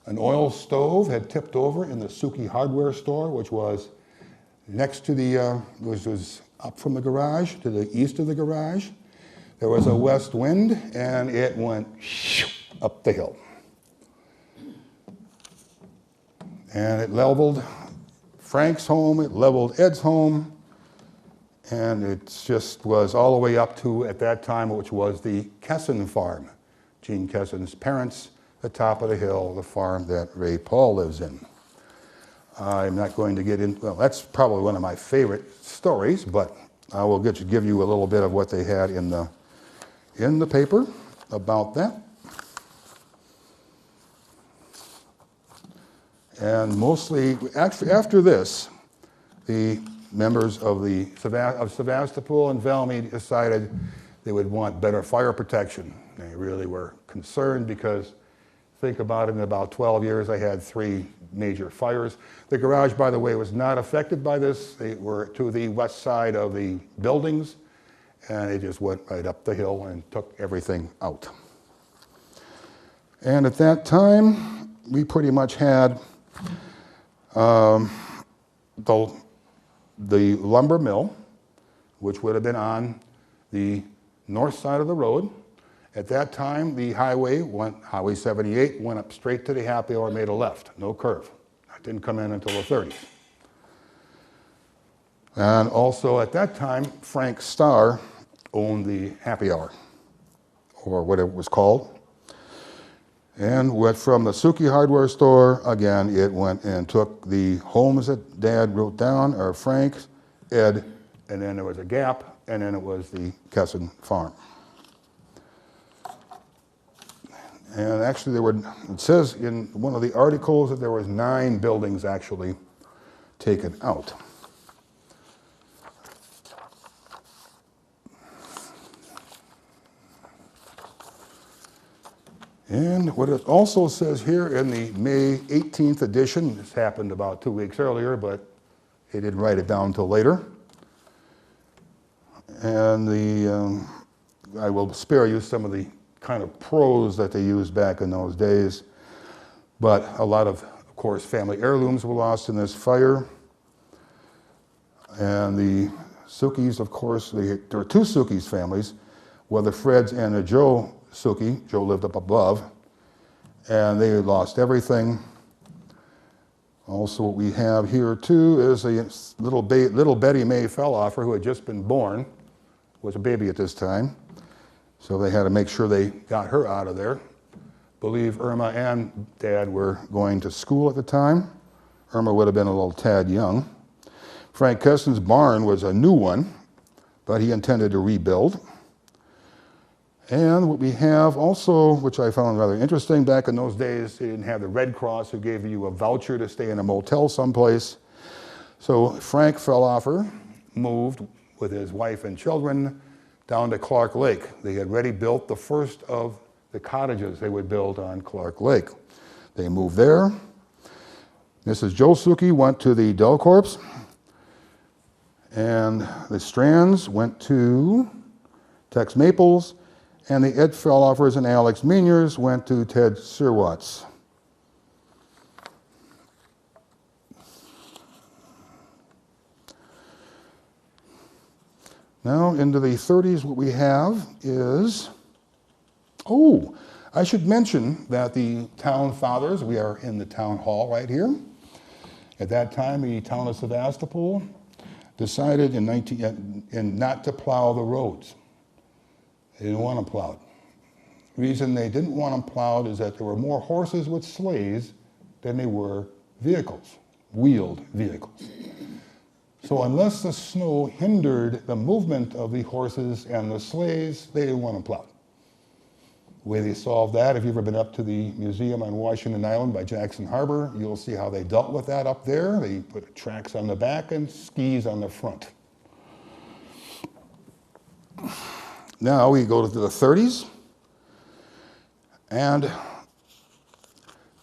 An oil stove had tipped over in the Suki hardware store, which was next to the, was up from the garage, to the east of the garage. There was a west wind, and it went up the hill. And it leveled Frank's home, it leveled Ed's home, and it just was all the way up to, at that time, which was the Kesson farm. Gene Kesson's parents, the top of the hill, the farm that Ray Paul lives in. I'm not going to get into, well, that's probably one of my favorite stories, but I will give you a little bit of what they had in the paper about that. And mostly, actually, after this, the members of Sevastopol and Valmy decided they would want better fire protection. They really were concerned because, think about it, in about 12 years, I had 3 major fires. The garage, by the way, was not affected by this. They were to the west side of the buildings, and it just went right up the hill and took everything out. And at that time, we pretty much had the lumber mill, which would have been on the north side of the road. At that time, the highway, Highway 78, went up straight to the happy hour and made a left, no curve. That didn't come in until the 30s. And also at that time, Frank Starr owned the happy hour, or what it was called. And went from the Suki hardware store, again, it went and took the homes that Dad wrote down, or Frank's, Ed, and then there was a gap, and then it was the Kesson farm. And actually it says in one of the articles that there was 9 buildings actually taken out. And what it also says here in the May 18th edition, this happened about 2 weeks earlier, but he didn't write it down until later. And I will spare you some of the kind of prose that they used back in those days. But a lot of course, family heirlooms were lost in this fire. And the Sukis, of course, there were 2 Sukis families, well, the Freds and the Joe Suki. Joe lived up above, and they lost everything. Also, what we have here too is a little Betty Mae Felhofer, who had just been born, was a baby at this time. So they had to make sure they got her out of there. Believe Irma and Dad were going to school at the time. Irma would have been a little tad young. Frank Kesson's barn was a new one, but he intended to rebuild. And what we have also, which I found rather interesting, back in those days, they didn't have the Red Cross who gave you a voucher to stay in a motel someplace. So Frank Felhofer moved with his wife and children down to Clark Lake. They had already built the first of the cottages they would build on Clark Lake. They moved there. Mrs. Joe Suki went to the Delcorps, and the Strands went to Tex Maples, and the Ed Felhofers and Alex Meaniers went to Ted Sirwatts. Now, into the 30s, what we have is, I should mention that the town fathers, we are in the town hall right here. At that time, the town of Sevastopol decided in not to plow the roads. They didn't want them plowed. The reason they didn't want them plowed is that there were more horses with sleighs than there were vehicles, wheeled vehicles. So unless the snow hindered the movement of the horses and the sleighs, they didn't want them plowed. The way they solved that, if you've ever been up to the museum on Washington Island by Jackson Harbor, you'll see how they dealt with that up there. They put tracks on the back and skis on the front. Now we go to the 30s, And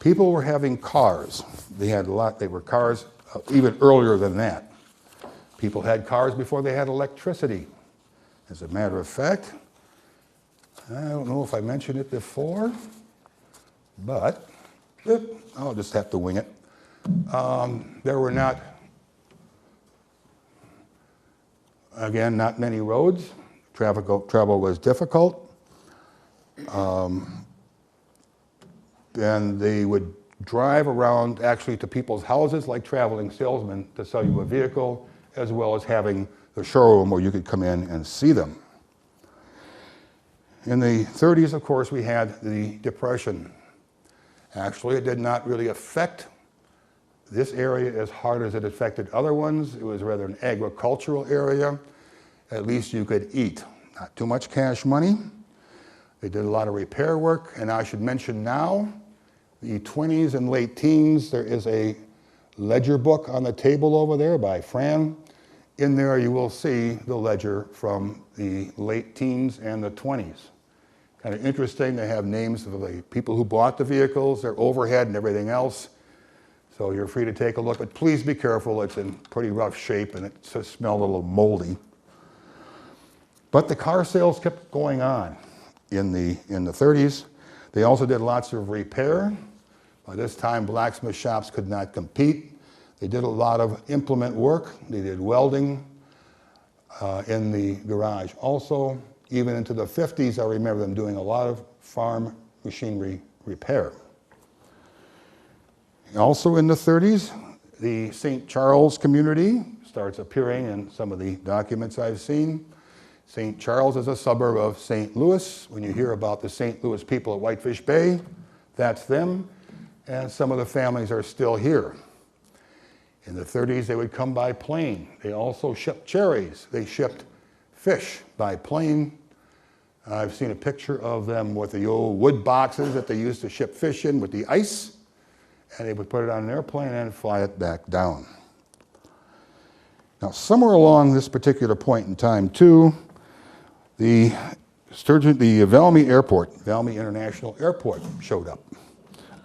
people were having cars. They were cars even earlier than that. People had cars before they had electricity. As a matter of fact, I don't know if I mentioned it before, but I'll just have to wing it. There were not many roads. Travel was difficult. And they would drive around actually to people's houses like traveling salesmen to sell you a vehicle, as well as having the showroom where you could come in and see them. In the 30s, of course, we had the Depression. Actually, it did not really affect this area as hard as it affected other ones. It was rather an agricultural area. At least you could eat. Not too much cash money. They did a lot of repair work, and I should mention now, the 20s and late teens, there is a ledger book on the table over there by Fran. In there you will see the ledger from the late teens and the 20s. Kind of interesting, they have names of the people who bought the vehicles, their overhead and everything else. So you're free to take a look, but please be careful, it's in pretty rough shape and it just smells a little moldy. But the car sales kept going on in the 30s. They also did lots of repair. By this time, blacksmith shops could not compete. They did a lot of implement work. They did welding in the garage. Also, even into the 50s, I remember them doing a lot of farm machinery repair. Also in the 30s, the St. Charles community starts appearing in some of the documents I've seen. St. Charles is a suburb of St. Louis. When you hear about the St. Louis people at Whitefish Bay, that's them. And some of the families are still here. In the 30s, they would come by plane. They also shipped cherries. They shipped fish by plane. I've seen a picture of them with the old wood boxes that they used to ship fish in with the ice. And they would put it on an airplane and fly it back down. Now, somewhere along this particular point in time, too, the Valmy Airport, Valmy International Airport, showed up.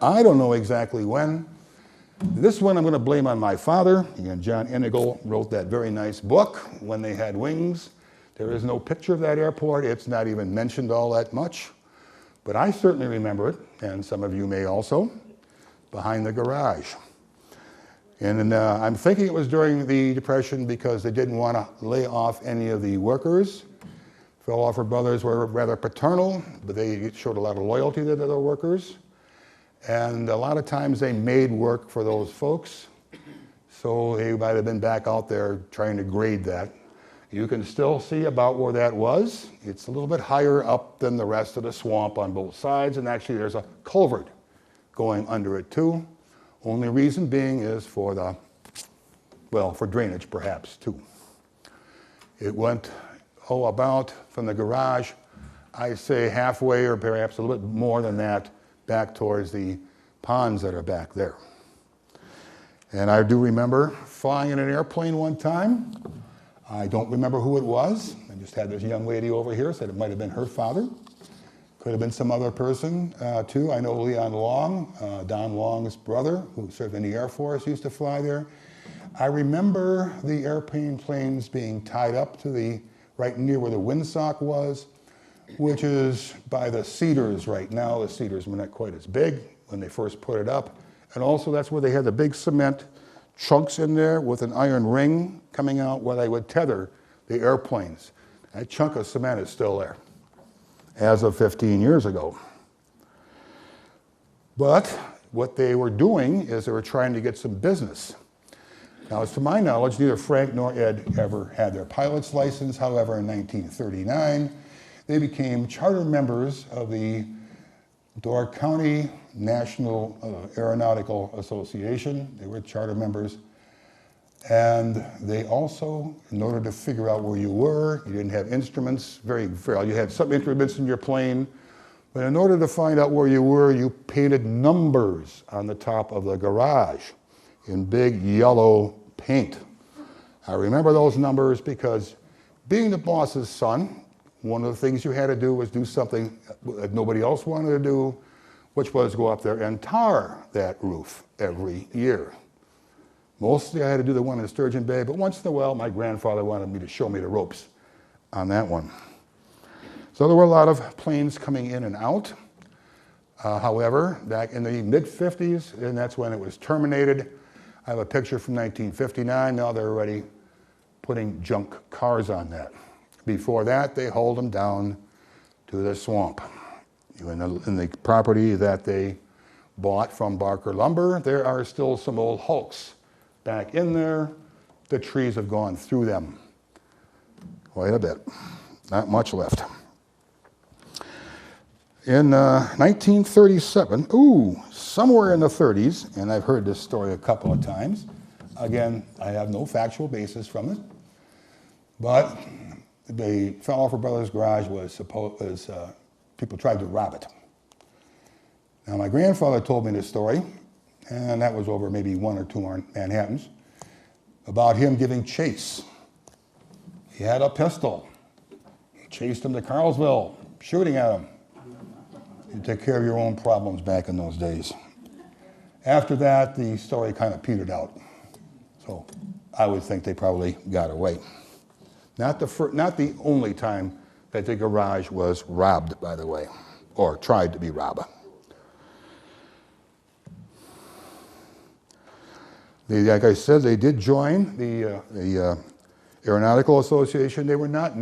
I don't know exactly when. This one I'm going to blame on my father. Again, John Enigal wrote that very nice book, When They Had Wings. There is no picture of that airport. It's not even mentioned all that much. But I certainly remember it, and some of you may also, behind the garage. And I'm thinking it was during the Depression because they didn't want to lay off any of the workers. Felhofer brothers were rather paternal, but they showed a lot of loyalty to their workers. And a lot of times they made work for those folks. So they might have been back out there trying to grade that. You can still see about where that was. It's a little bit higher up than the rest of the swamp on both sides. And actually there's a culvert going under it too. Only reason being is for for drainage perhaps too. It went, about from the garage, I say halfway or perhaps a little bit more than that, back towards the ponds that are back there. And I do remember flying in an airplane one time. I don't remember who it was. I just had this young lady over here, said it might have been her father. Could have been some other person too. I know Leon Long, Don Long's brother, who served in the Air Force, used to fly there. I remember the airplane planes being tied up to right near where the windsock was, which is by the cedars right now. The cedars were not quite as big when they first put it up. And also that's where they had the big cement chunks in there with an iron ring coming out where they would tether the airplanes. That chunk of cement is still there, as of 15 years ago. But what they were doing is they were trying to get some business. Now, as to my knowledge, neither Frank nor Ed ever had their pilot's license. However, in 1939, they became charter members of the Door County National Aeronautical Association. They were charter members. And they also, in order to figure out where you were, you didn't have instruments, you had some instruments in your plane, but in order to find out where you were, you painted numbers on the top of the garage in big yellow paint. I remember those numbers because being the boss's son, one of the things you had to do was do something that nobody else wanted to do, which was go up there and tar that roof every year. Mostly I had to do the one in Sturgeon Bay, but once in a while my grandfather wanted me to show me the ropes on that one. So there were a lot of planes coming in and out. However, back in the mid-50s, and that's when it was terminated. I have a picture from 1959. Now they're already putting junk cars on that. Before that, they hauled them down to the swamp. In the property that they bought from Barker Lumber, there are still some old hulks back in there. The trees have gone through them quite a bit. Not much left. In 1937, somewhere in the 30s, and I've heard this story a couple of times. Again, I have no factual basis from it, but the Felhofer Brothers garage people tried to rob it. Now, my grandfather told me this story, and that was over maybe 1 or 2 Manhattans, about him giving chase. He had a pistol. He chased him to Carlsville, shooting at him. You take care of your own problems back in those days. After that, the story kind of petered out. So I would think they probably got away. Not the only time that the garage was robbed, by the way, or tried to be robbed. Like I said, they did join the Aeronautical Association. They were not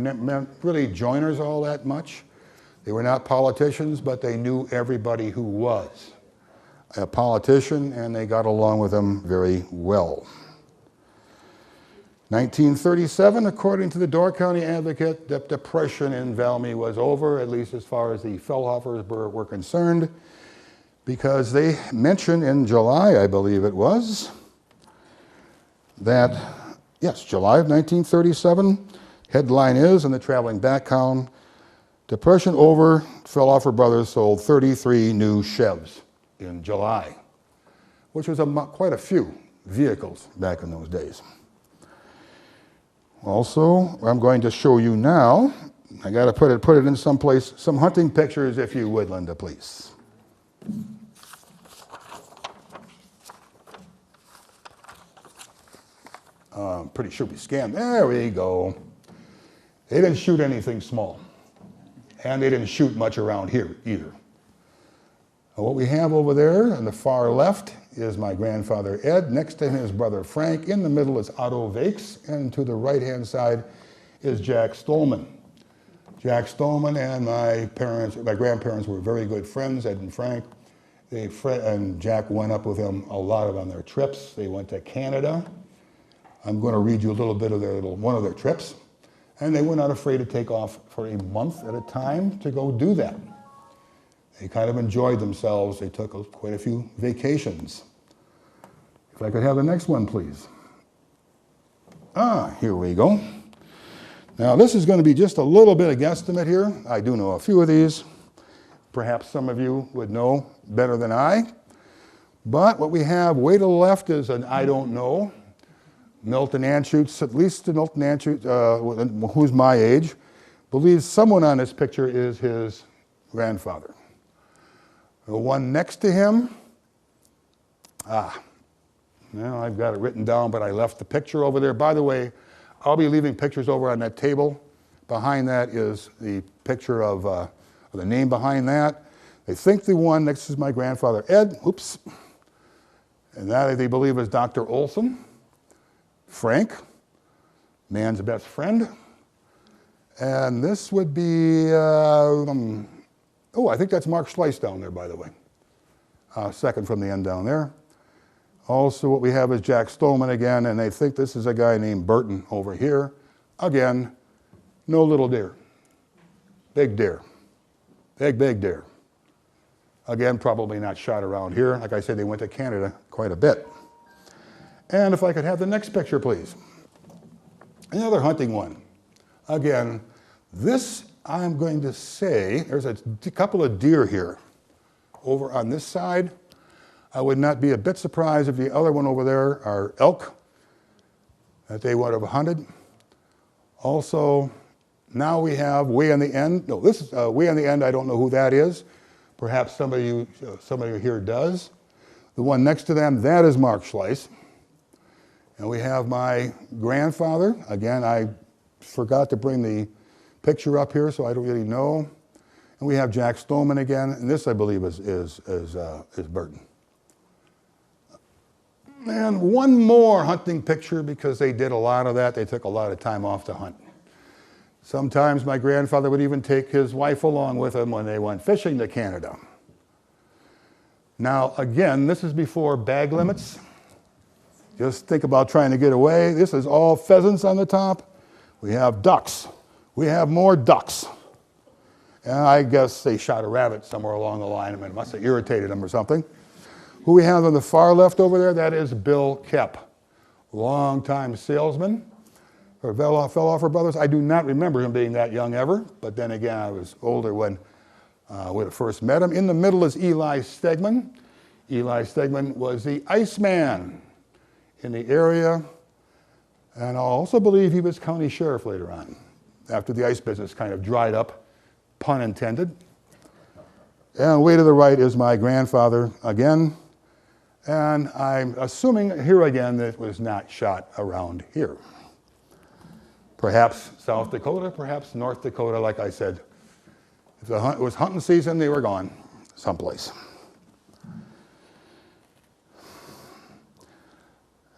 really joiners all that much. They were not politicians, but they knew everybody who was a politician, and they got along with them very well. 1937, according to the Door County Advocate, the Depression in Valmy was over, at least as far as the Felhofers were concerned, because they mentioned in July, I believe it was, that, yes, July of 1937, headline is in the traveling back column, Depression over, Felhofer Brothers sold 33 new Chevs in July, which was quite a few vehicles back in those days. Also, I'm going to show you now, I got to put it in some place, some hunting pictures, if you would, Linda, please. I'm pretty sure we scanned. There we go. They didn't shoot anything small. And they didn't shoot much around here either. What we have over there on the far left is my grandfather Ed. Next to him is brother Frank. In the middle is Otto Vakes. And to the right-hand side is Jack Stolman. Jack Stolman and my grandparents were very good friends, Ed and Frank. And Jack went up with them a lot on their trips. They went to Canada. I'm going to read you a little bit of one of their trips. And they were not afraid to take off for a month at a time to go do that. They kind of enjoyed themselves. They took quite a few vacations. If I could have the next one, please. Here we go. Now, this is going to be just a little bit of guesstimate here. I do know a few of these. Perhaps some of you would know better than I. But what we have way to the left is an I don't know. Milton Anschutz, at least Milton Anschutz, who's my age, believes someone on this picture is his grandfather. The one next to him, now I've got it written down, but I left the picture over there. By the way, I'll be leaving pictures over on that table. Behind that is the picture of the name behind that. They think the one next is my grandfather Ed, and that they believe is Dr. Olson. Frank, man's best friend. And this would be, I think that's Mark Schleiss down there, by the way. Second from the end down there. Also, what we have is Jack Stolman again, and they think this is a guy named Burton over here. Again, no little deer. Big deer. Big deer. Again, probably not shot around here. Like I said, they went to Canada quite a bit. And if I could have the next picture, please. Another hunting one. Again, this I'm going to say, there's a couple of deer here over on this side. I would not be a bit surprised if the other one over there are elk that they would have hunted. Also, now we have way on the end, no, this is way on the end, I don't know who that is, Perhaps somebody here does. The one next to them, that is Mark Schleiss. And we have my grandfather. Again, I forgot to bring the picture up here, so I don't really know. And we have Jack Stoneman again, and this, I believe, is Burton. And one more hunting picture, because they did a lot of that. They took a lot of time off to hunt. Sometimes my grandfather would even take his wife along with him when they went fishing to Canada. Now, again, this is before bag limits. Just think about trying to get away. This is all pheasants on the top. We have ducks. We have more ducks. And I guess they shot a rabbit somewhere along the line. I mean, it must have irritated them or something. Who we have on the far left over there, that is Bill Kepp, longtime salesman for Felhofer Brothers. I do not remember him being that young ever, but then again, I was older when we first met him. In the middle is Eli Stegman. Eli Stegman was the Iceman in the area, and I also believe he was county sheriff later on, after the ice business kind of dried up, pun intended. And way to the right is my grandfather again, and I'm assuming here again that it was not shot around here. Perhaps South Dakota, perhaps North Dakota, like I said. If it was hunting season, they were gone someplace.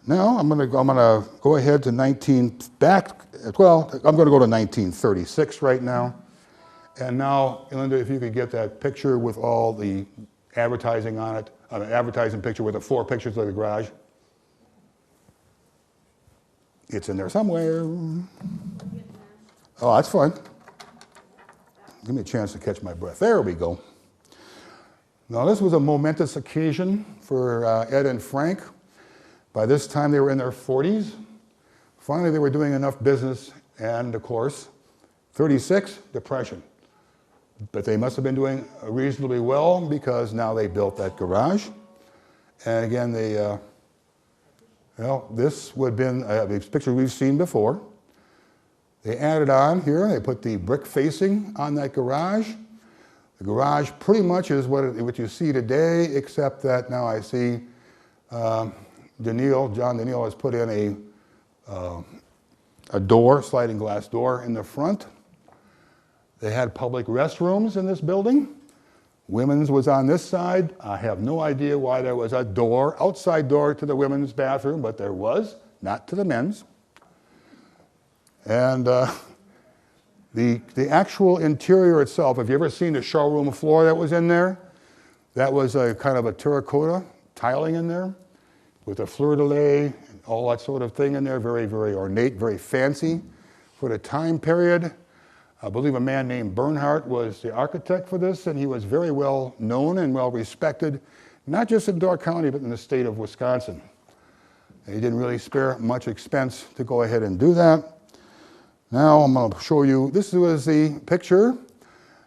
Now I'm going to go ahead to I'm going to go to 1936 right now. And now, Linda, if you could get that picture with all the advertising on it, an advertising picture with the 4 pictures of the garage. It's in there somewhere. Oh, that's fine. Give me a chance to catch my breath. There we go. Now, this was a momentous occasion for Ed and Frank. By this time, they were in their 40s. Finally, they were doing enough business, and of course, 36, depression. But they must have been doing reasonably well, because now they built that garage. And again, this would have been the picture we've seen before. They added on here, they put the brick facing on that garage. The garage pretty much is what you see today, except that now I see John Daniil has put in a door, sliding glass door in the front. They had public restrooms in this building. Women's was on this side. I have no idea why there was a door, outside door to the women's bathroom, but there was, not to the men's. And the actual interior itself, have you ever seen the showroom floor that was in there? That was a kind of a terracotta tiling in there with a fleur-de-lis, all that sort of thing in there, very, very ornate, very fancy for the time period. I believe a man named Bernhardt was the architect for this, and he was very well known and well respected, not just in Door County, but in the state of Wisconsin. And he didn't really spare much expense to go ahead and do that. Now I'm going to show you, this was the picture.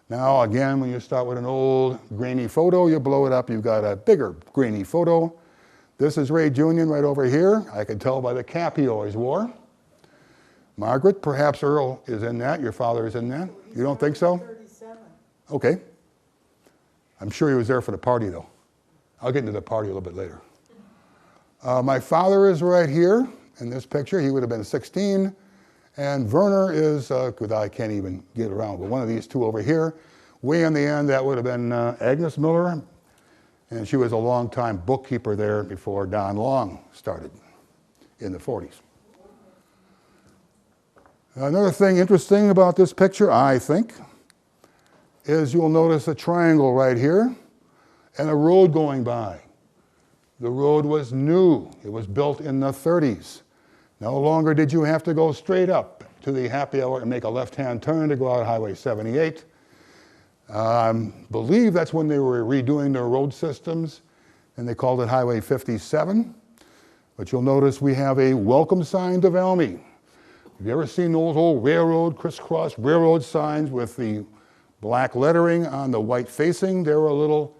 Now again, when you start with an old grainy photo, you blow it up, you've got a bigger grainy photo. This is Ray Junior right over here. I could tell by the cap he always wore. Margaret, perhaps Earl is in that. Your father is in that. You don't think so? 37. Okay. I'm sure he was there for the party, though. I'll get into the party a little bit later. My father is right here in this picture. He would have been 16. And Werner is, I can't even get around, but one of these two over here. Way in the end, that would have been Agnes Miller. And she was a long-time bookkeeper there before Don Long started in the 40s. Another thing interesting about this picture, I think, is you'll notice a triangle right here and a road going by. The road was new. It was built in the 30s. No longer did you have to go straight up to the happy hour and make a left-hand turn to go out Highway 78. I believe that's when they were redoing their road systems, and they called it Highway 57. But you'll notice we have a welcome sign to Valmy. Have you ever seen those old railroad, crisscross railroad signs with the black lettering on the white facing? There were a little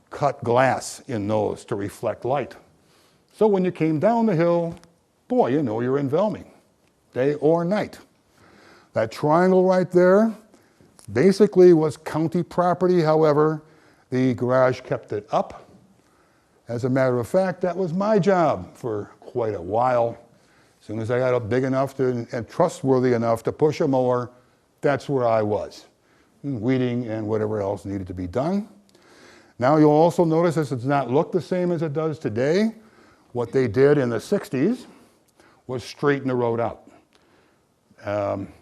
cut glass in those to reflect light. So when you came down the hill, boy, you know you're in Valmy, day or night. That triangle right there, Basically was county property, however, the garage kept it up. As a matter of fact, that was my job for quite a while. As soon as I got up big enough and trustworthy enough to push a mower, that's where I was, weeding and whatever else needed to be done. Now you'll also notice this does not look the same as it does today. What they did in the 60s was straighten the road out.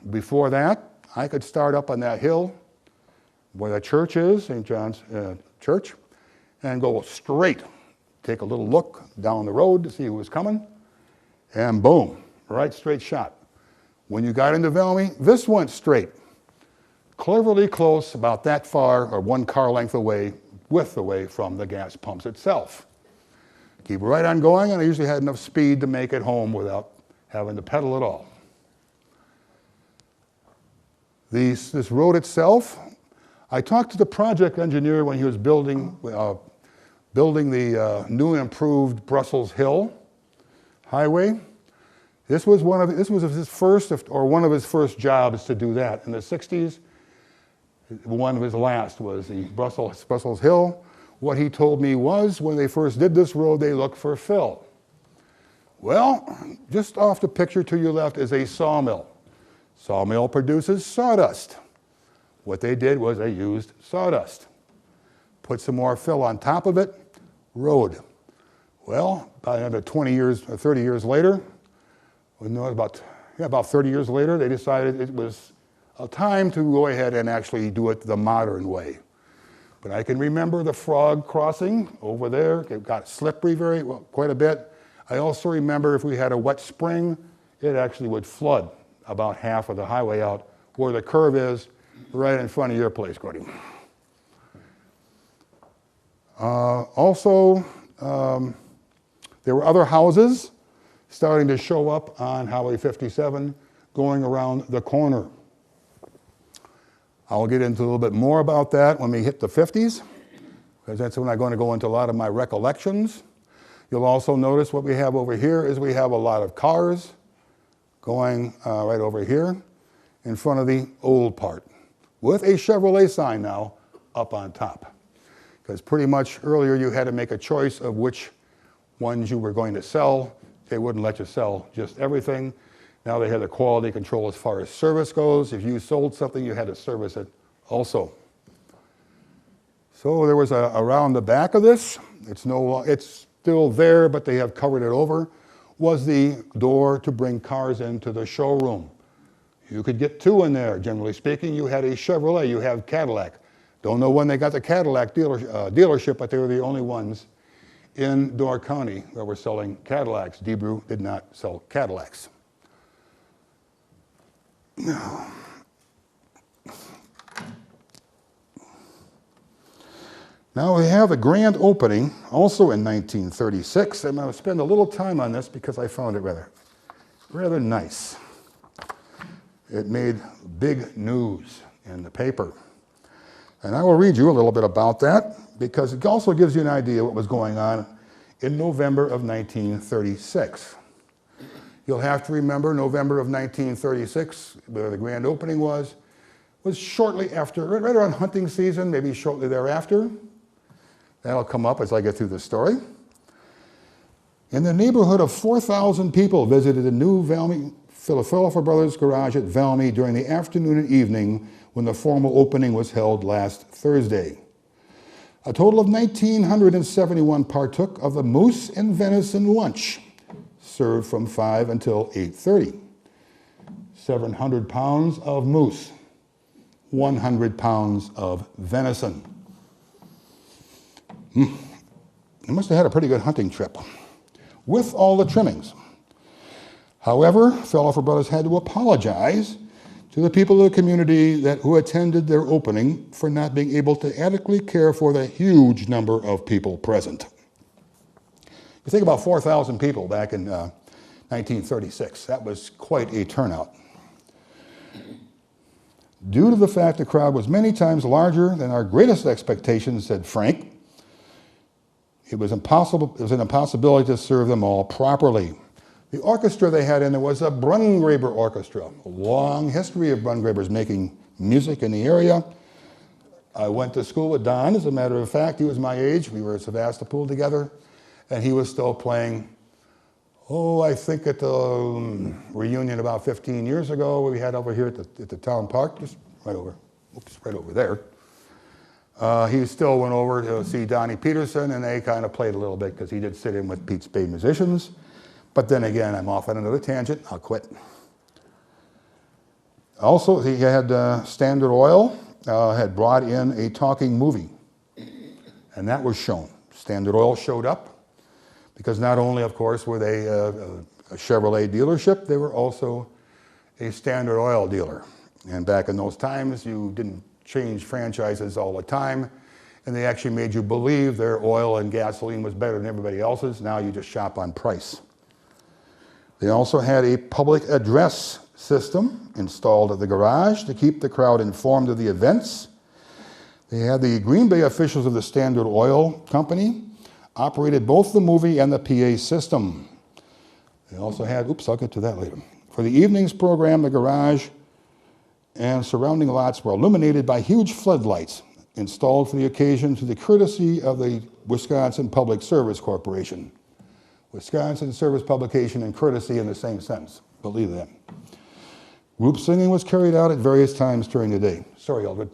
Before that, I could start up on that hill where the church is, St. John's Church, and go straight. Take a little look down the road to see who was coming, and boom, right straight shot. When you got into Valmy, this went straight. Cleverly close, about that far, or one car length away, width away from the gas pumps itself. Keep right on going, and I usually had enough speed to make it home without having to pedal at all. This road itself, I talked to the project engineer when he was building the new and improved Brussels Hill Highway. This was one of his first jobs to do that. In the 60s, one of his last was the Brussels Hill. What he told me was, when they first did this road, they looked for fill. Well, just off the picture to your left is a sawmill. Sawmill produces sawdust. What they did was they used sawdust. Put some more fill on top of it, road. Well, about another 20 years or 30 years later, about 30 years later, they decided it was a time to go ahead and actually do it the modern way. But I can remember the frog crossing over there. It got slippery quite a bit. I also remember if we had a wet spring, it actually would flood about half of the highway out where the curve is, right in front of your place, Gordy. There were other houses starting to show up on Highway 57 going around the corner. I'll get into a little bit more about that when we hit the 50s, because that's when I'm going to go into a lot of my recollections. You'll also notice what we have over here is we have a lot of cars going right over here in front of the old part, with a Chevrolet sign now up on top. Because pretty much earlier you had to make a choice of which ones you were going to sell. They wouldn't let you sell just everything. Now they have the quality control as far as service goes. If you sold something, you had to service it also. So there was around the back of this, it's still there, but they have covered it over, was the door to bring cars into the showroom. You could get two in there, generally speaking. You had a Chevrolet, you have Cadillac. Don't know when they got the Cadillac dealership, but they were the only ones in Door County that were selling Cadillacs. Debrew did not sell Cadillacs. Now we have a grand opening, also in 1936. I'm going to spend a little time on this because I found it rather nice. It made big news in the paper. And I will read you a little bit about that because it also gives you an idea what was going on in November of 1936. You'll have to remember November of 1936, where the grand opening was shortly after, right around hunting season, maybe shortly thereafter. That'll come up as I get through the story. In the neighborhood of 4,000 people visited the new Valmy Felhofer Brothers garage at Valmy during the afternoon and evening when the formal opening was held last Thursday. A total of 1,971 partook of the moose and venison lunch, served from 5 until 8:30. 700 pounds of moose, 100 pounds of venison. They must have had a pretty good hunting trip, with all the trimmings. However, Felhofer Brothers had to apologize to the people of the community who attended their opening for not being able to adequately care for the huge number of people present. You think about 4,000 people back in 1936. That was quite a turnout. Due to the fact the crowd was many times larger than our greatest expectations, said Frank, it was an impossibility to serve them all properly. The orchestra they had in there was a Brungraber orchestra, a long history of Brungravers making music in the area. I went to school with Don, as a matter of fact. He was my age. We were at Sevastopol together, and he was still playing, I think at the reunion about 15 years ago we had over here at the town park, just right over there. He still went over to see Donnie Peterson, and they kind of played a little bit because he did sit in with Pete's Bay musicians. But then again, I'm off on another tangent. I'll quit. Also, he had Standard Oil had brought in a talking movie, and that was shown. Standard Oil showed up because not only, of course, were they a Chevrolet dealership, they were also a Standard Oil dealer. And back in those times, you didn't change franchises all the time, and they actually made you believe their oil and gasoline was better than everybody else's. Now you just shop on price. They also had a public address system installed at the garage to keep the crowd informed of the events. They had the Green Bay officials of the Standard Oil Company operated both the movie and the PA system. They also had, I'll get to that later. For the evening's program, the garage and surrounding lots were illuminated by huge floodlights installed for the occasion to the courtesy of the Wisconsin Public Service Corporation. Wisconsin Service Publication and courtesy in the same sentence. Believe that. Group singing was carried out at various times during the day. Sorry, Eldred.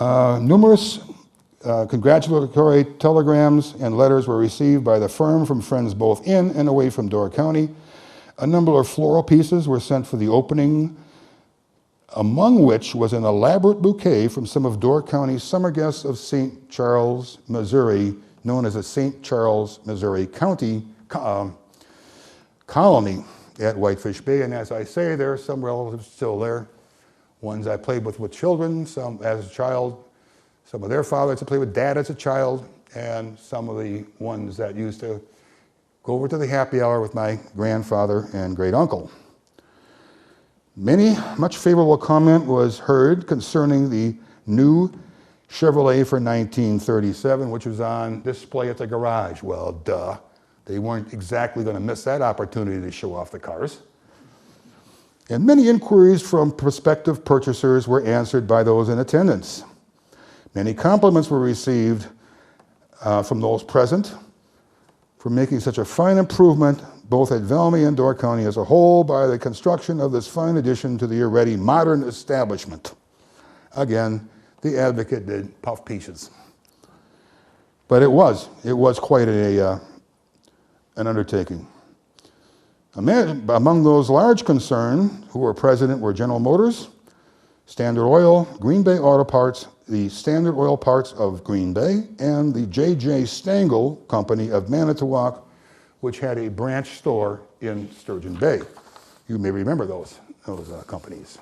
Numerous congratulatory telegrams and letters were received by the firm from friends both in and away from Door County. A number of floral pieces were sent for the opening, among which was an elaborate bouquet from some of Door County's summer guests of St. Charles, Missouri, known as the St. Charles, Missouri County Colony at Whitefish Bay. And as I say, there are some relatives still there. Ones I played with children, some as a child, some of their fathers I played with Dad as a child, and some of the ones that used to go over to the happy hour with my grandfather and great uncle. Much favorable comment was heard concerning the new Chevrolet for 1937, which was on display at the garage. Well, duh. They weren't exactly going to miss that opportunity to show off the cars. And many inquiries from prospective purchasers were answered by those in attendance. Many compliments were received from those present for making such a fine improvement, both at Valmy and Door County as a whole, by the construction of this fine addition to the already modern establishment. Again, the advocate did puff pieces. But it was quite an undertaking. Among those large concerned who were present were General Motors, Standard Oil, Green Bay Auto Parts, the Standard Oil Parts of Green Bay, and the J.J. Stengel Company of Manitowoc, which had a branch store in Sturgeon Bay. You may remember those companies.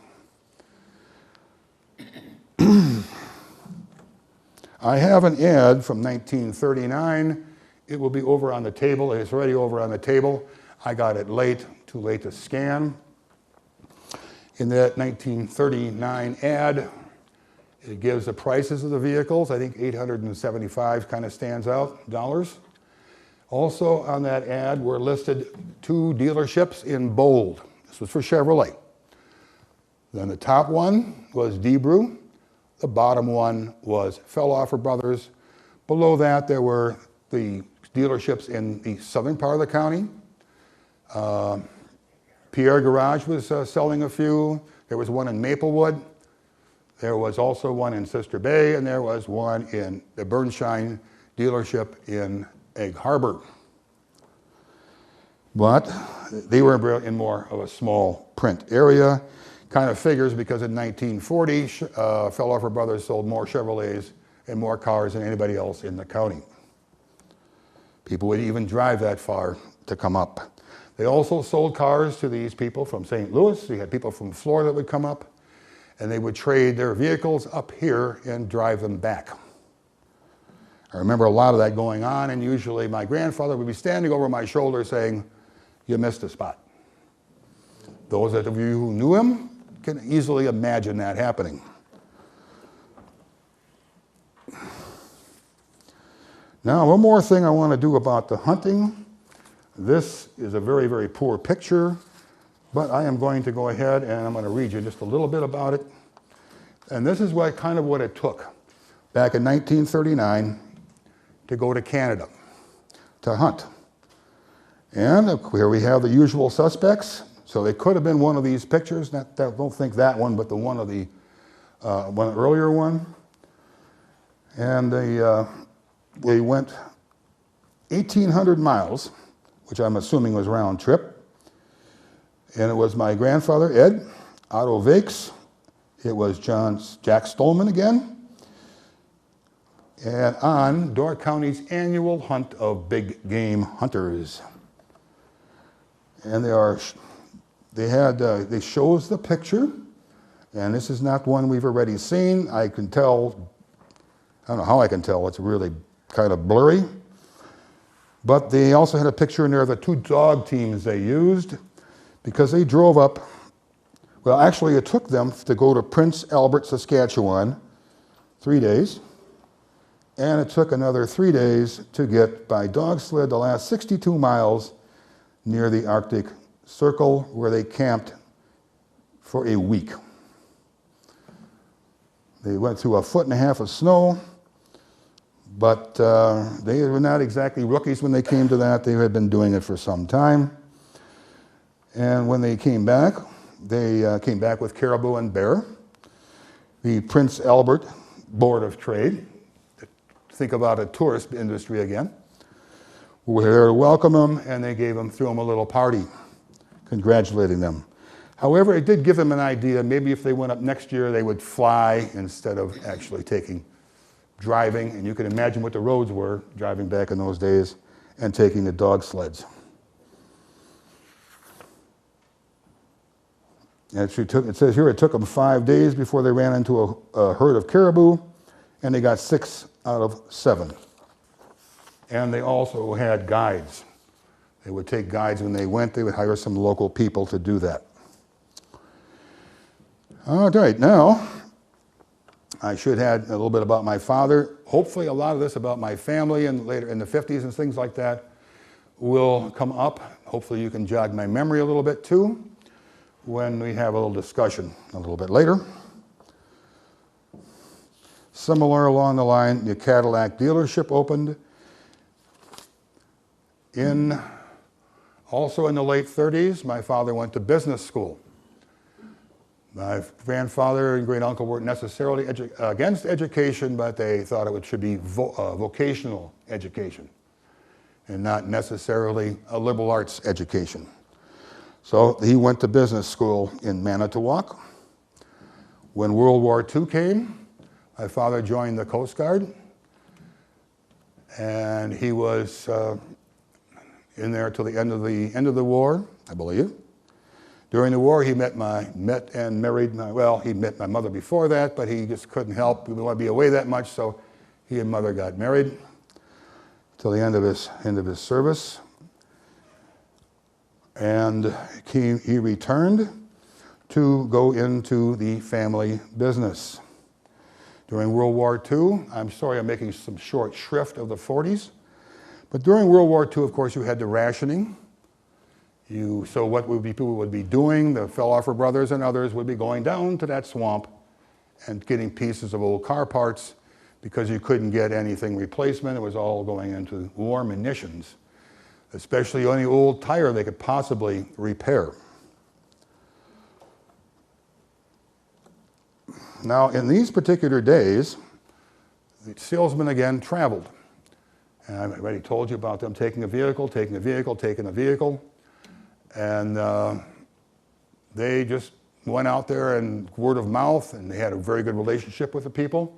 I have an ad from 1939. It will be over on the table. It's already over on the table. I got it late, too late to scan. In that 1939 ad, it gives the prices of the vehicles. I think $875 kind of stands out, dollars. Also on that ad were listed two dealerships in bold. This was for Chevrolet. Then the top one was Debrew. The bottom one was Felhofer Brothers. Below that, there were the dealerships in the southern part of the county. Pierre Garage was selling a few. There was one in Maplewood. There was also one in Sister Bay, and there was one in the Bernstein dealership in Egg Harbor. But they were in more of a small print area. Kind of figures because in 1940, Felhofer Brothers sold more Chevrolets and more cars than anybody else in the county. People would even drive that far to come up. They also sold cars to these people from St. Louis. You had people from Florida that would come up, and they would trade their vehicles up here and drive them back. I remember a lot of that going on, and usually my grandfather would be standing over my shoulder saying, "You missed a spot." Those of you who knew him can easily imagine that happening. Now, one more thing I want to do about the hunting. This is a very, very poor picture But I am going to go ahead and I'm going to read you just a little bit about it. And this is kind of what it took back in 1939 to go to Canada to hunt. And here we have the usual suspects. So they could have been one of these pictures. Don't think that one, but the one of the one earlier one. And they went 1,800 miles, which I'm assuming was round trip. And it was my grandfather, Ed, Otto Vakes. It was Jack Stolman again. And on Door County's annual hunt of big game hunters. And they shows the picture. And this is not one we've already seen. I can tell, I don't know how I can tell, it's really kind of blurry. But they also had a picture in there of the 2 dog teams they used, because they drove up. Well, actually it took them to go to Prince Albert, Saskatchewan, 3 days. And it took another 3 days to get by dog sled the last 62 miles near the Arctic Circle, where they camped for a week. They went through 1.5 feet of snow, but they were not exactly rookies when they came to that. They had been doing it for some time. And when they came back with caribou and bear. The Prince Albert Board of Trade, think about a tourist industry again, were there to welcome them, and they threw them a little party, congratulating them. However, it did give them an idea. Maybe if they went up next year, they would fly instead of actually driving. And you can imagine what the roads were, driving back in those days, and taking the dog sleds. And it says here it took them 5 days before they ran into a herd of caribou, and they got 6 out of 7. And they also had guides. They would take guides when they went. They would hire some local people to do that. All right, now I should add a little bit about my father. Hopefully a lot of this about my family and later in the 50s and things like that will come up. Hopefully you can jog my memory a little bit too when we have a little discussion a little bit later. Similar along the line, the Cadillac dealership opened also in the late 30s. My father went to business school. My grandfather and great uncle weren't necessarily against education, but they thought it should be vocational education and not necessarily a liberal arts education. So he went to business school in Manitowoc. When World War II came, my father joined the Coast Guard, and he was in there till the end of the war, I believe. During the war, he met and married he met my mother before that, but he just couldn't help. He didn't want to be away that much, so he and mother got married till the end of his service. And he returned to go into the family business. During World War II, I'm sorry I'm making some short shrift of the 40s, but during World War II, of course, you had the rationing. So what people would be doing, the Felhofer brothers and others would be going down to that swamp and getting pieces of old car parts because you couldn't get anything replacement. It was all going into war munitions, especially any old tire they could possibly repair. Now, in these particular days, the salesmen again traveled. And I've already told you about them taking a vehicle. And they just went out there and word of mouth, and they had a very good relationship with the people.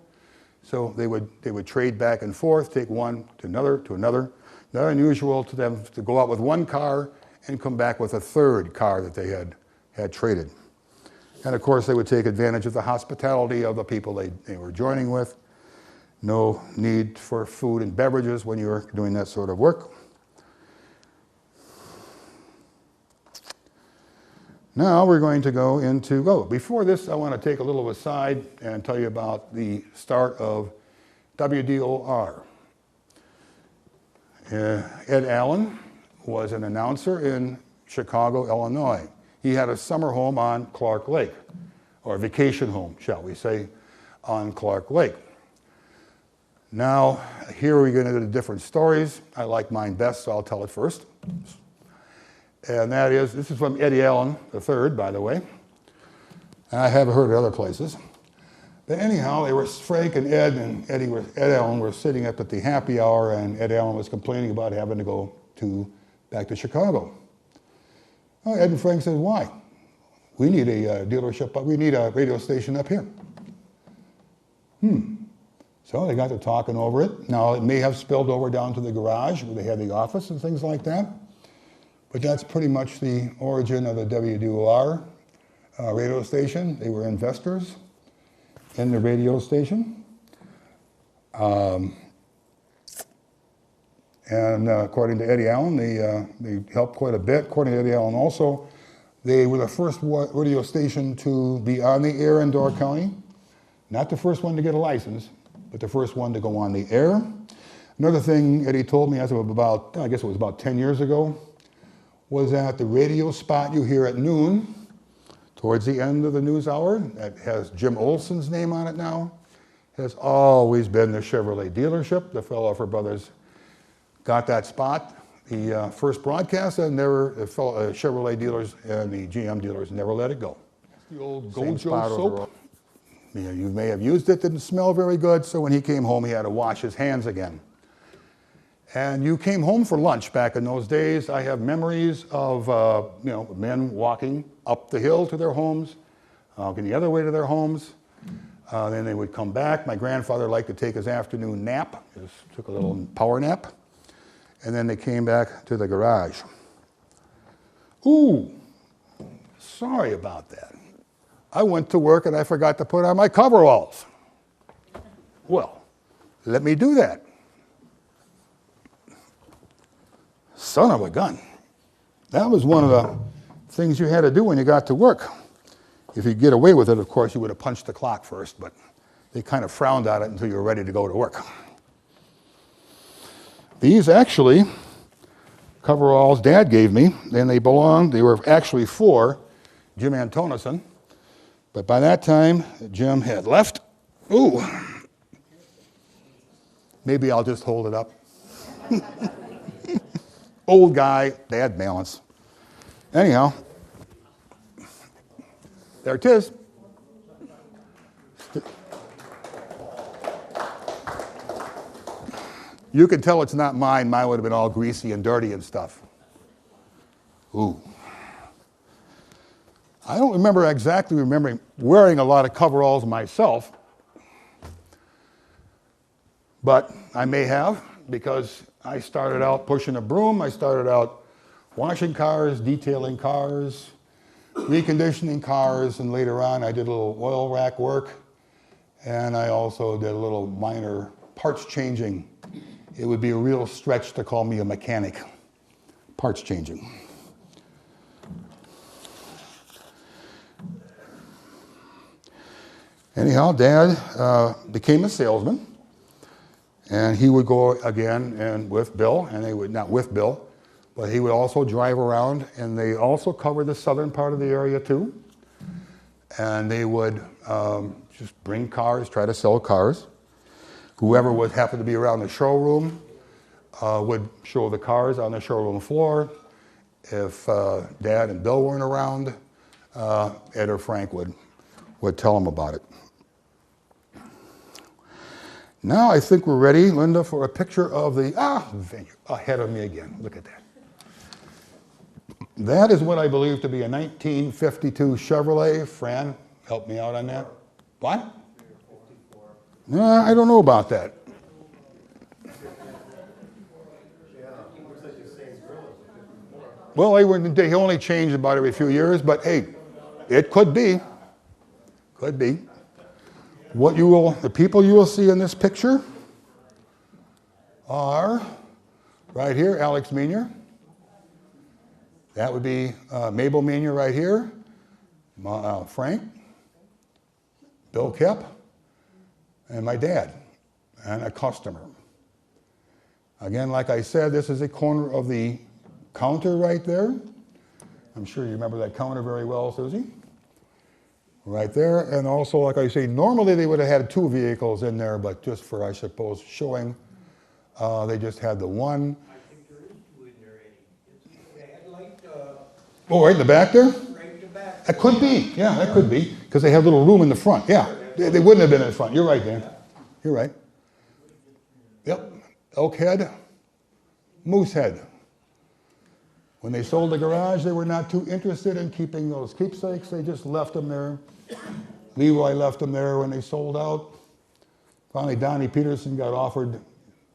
So they would trade back and forth, take one to another. Not unusual to them to go out with one car and come back with a third car that they had traded. And of course, they would take advantage of the hospitality of the people they were joining with. No need for food and beverages when you're doing that sort of work. Now we're going to go into, before this I want to take a little aside and tell you about the start of WDOR. Ed Allen was an announcer in Chicago, Illinois. he had a summer home on Clark Lake, or a vacation home, shall we say, on Clark Lake. Now, here we get into the different stories. I like mine best, so I'll tell it first. And that is, this is from Eddie Allen III, by the way. And I have heard it other places. But anyhow, they were Frank and Ed and Ed Allen were sitting up at the happy hour, and Ed Allen was complaining about having to go back to Chicago. Well, Ed and Frank said, why? We need a dealership, but we need a radio station up here. So they got to talking over it. Now, it may have spilled over down to the garage where they had the office and things like that. But that's pretty much the origin of the WDOR radio station. They were investors in the radio station. And according to Eddie Allen, they helped quite a bit. According to Eddie Allen also, they were the first radio station to be on the air in Door County. Not the first one to get a license, but the first one to go on the air. Another thing Eddie told me as of about, I guess it was about 10 years ago, was that the radio spot you hear at noon, towards the end of the news hour, that has Jim Olson's name on it now, has always been the Chevrolet dealership. The Felhofer brothers got that spot. The first broadcast, and the Chevrolet dealers and the GM dealers never let it go. The old Gojo soap. Yeah, you may have used it, didn't smell very good, so when he came home, he had to wash his hands again. And you came home for lunch back in those days. I have memories of men walking up the hill to their homes, walking the other way to their homes. Then they would come back. My grandfather liked to take his afternoon nap, just took a little power nap. And then they came back to the garage. Ooh, sorry about that. I went to work and I forgot to put on my coveralls. Well, let me do that. Son of a gun. That was one of the things you had to do when you got to work. If you get away with it, of course, you would have punched the clock first, but they kind of frowned at it until you were ready to go to work. These actually, coveralls Dad gave me, and they were actually for Jim Antonison. But by that time, Jim had left. Ooh. Maybe I'll just hold it up. Old guy, bad balance. Anyhow, there it is. You can tell it's not mine. Mine would have been all greasy and dirty and stuff. Ooh. I don't remember wearing a lot of coveralls myself, but I may have, because I started out pushing a broom. I started out washing cars, detailing cars, reconditioning cars, and later on I did a little oil rack work, and I also did a little minor parts changing. It would be a real stretch to call me a mechanic. Parts changing. Anyhow, Dad became a salesman, and he would go again and with Bill, and they would, not with Bill, but he would also drive around, and they also covered the southern part of the area too. And they would just bring cars, try to sell cars. Whoever would happen to be around the showroom would show the cars on the showroom floor. If Dad and Bill weren't around, Ed or Frank would tell them about it. Now I think we're ready, Linda, for a picture of the venue. Ahead of me again. Look at that. That is what I believe to be a 1952 Chevrolet. Fran, help me out on that. What? I don't know about that. Well, they only changed about every few years, but hey, it could be. Could be. The people you will see in this picture are right here, Alex Meanier. That would be Mabel Meanier right here, Frank, Bill Kep, and my dad, and a customer. Again, like I said, this is a corner of the counter right there. I'm sure you remember that counter very well, Susie. Right there. And also, like I say, normally they would have had 2 vehicles in there, but just for, I suppose, showing, they just had the one. I think there is 2 in there, Eddie. They had like, Oh, right in the back there? right in the back. That could be. Yeah, that could be. Because they had little room in the front. Yeah, they wouldn't have been in the front. You're right, Dan. You're right. Yep. Elk head, moose head. When they sold the garage, they were not too interested in keeping those keepsakes. They just left them there. Leroy left them there when they sold out. Finally, Donnie Peterson got offered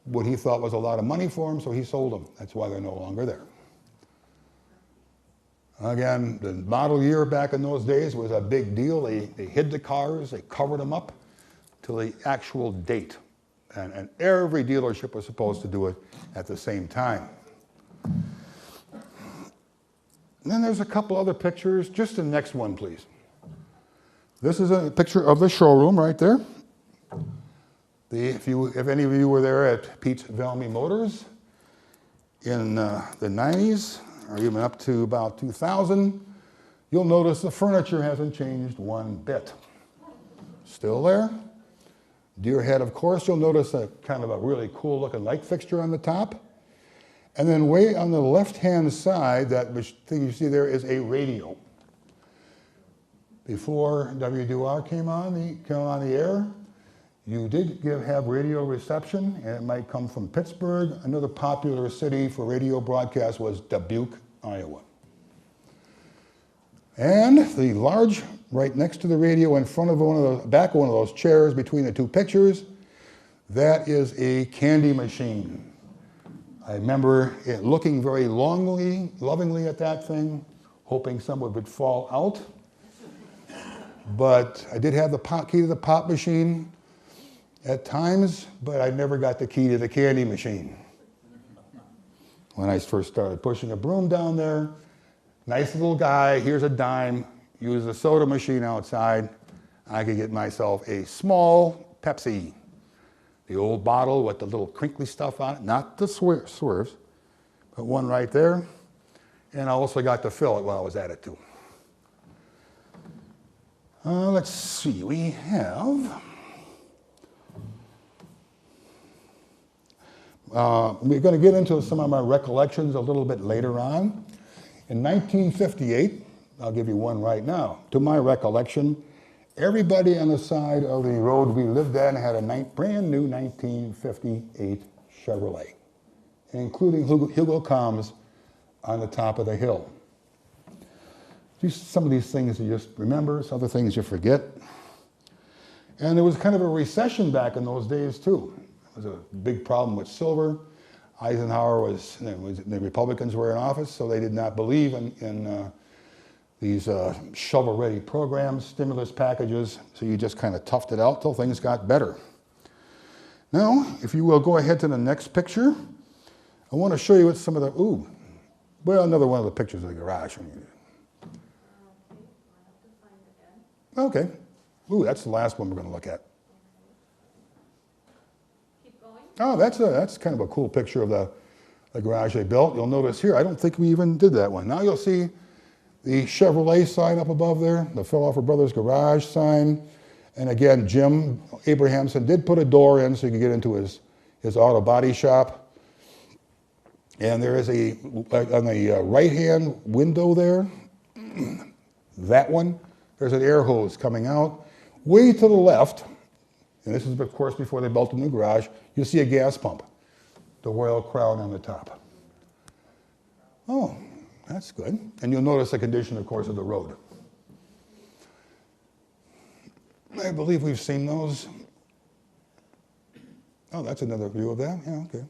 what he thought was a lot of money for them, so he sold them. That's why they're no longer there. Again, the model year back in those days was a big deal. They hid the cars, they covered them up till the actual date. And every dealership was supposed to do it at the same time. And then there's a couple other pictures. Just the next one, please. This is a picture of the showroom right there. If any of you were there at Pete's Valmy Motors in the 90s, or even up to about 2000, you'll notice the furniture hasn't changed one bit. Still there. Deer head, of course, you'll notice a kind of a really cool looking light fixture on the top. And then way on the left-hand side, that thing you see there is a radio. Before WDR came on the air, you did have radio reception, and it might come from Pittsburgh. Another popular city for radio broadcast was Dubuque, Iowa. And the large, right next to the radio, in front of back of one of those chairs between the 2 pictures, that is a candy machine. I remember looking very lovingly at that thing, hoping someone would fall out. But I did have the key to the pop machine at times, but I never got the key to the candy machine. When I first started pushing a broom down there, nice little guy, here's a dime, use the soda machine outside, I could get myself a small Pepsi. The old bottle with the little crinkly stuff on it, not the swerves, but one right there. And I also got to fill it while I was at it too. Let's see, we have, we're going to get into some of my recollections a little bit later on. In 1958, I'll give you one right now, to my recollection, everybody on the side of the road we lived in had a brand new 1958 Chevrolet, including Hugo Combs on the top of the hill. Some of these things you just remember, some other things you forget. And there was kind of a recession back in those days too. It was a big problem with silver. Eisenhower the Republicans were in office, so they did not believe in these shovel-ready programs, stimulus packages, so you just kind of toughed it out till things got better. Now, if you will go ahead to the next picture, I want to show you what some of the, another one of the pictures of the garage. Okay. That's the last one we're going to look at. Keep going. Oh, that's kind of a cool picture of the garage they built. You'll notice here, I don't think we even did that one. Now you'll see the Chevrolet sign up above there, the Felhofer Brothers Garage sign. And again, Jim Abrahamson did put a door in so you could get into his auto body shop. And there is on the right-hand window there, that one, there's an air hose coming out. Way to the left, and this is of course before they built the new garage, you'll see a gas pump, the Royal Crown on the top. Oh, that's good. And you'll notice the condition, of course, of the road. I believe we've seen those. Oh, that's another view of that. Yeah, okay.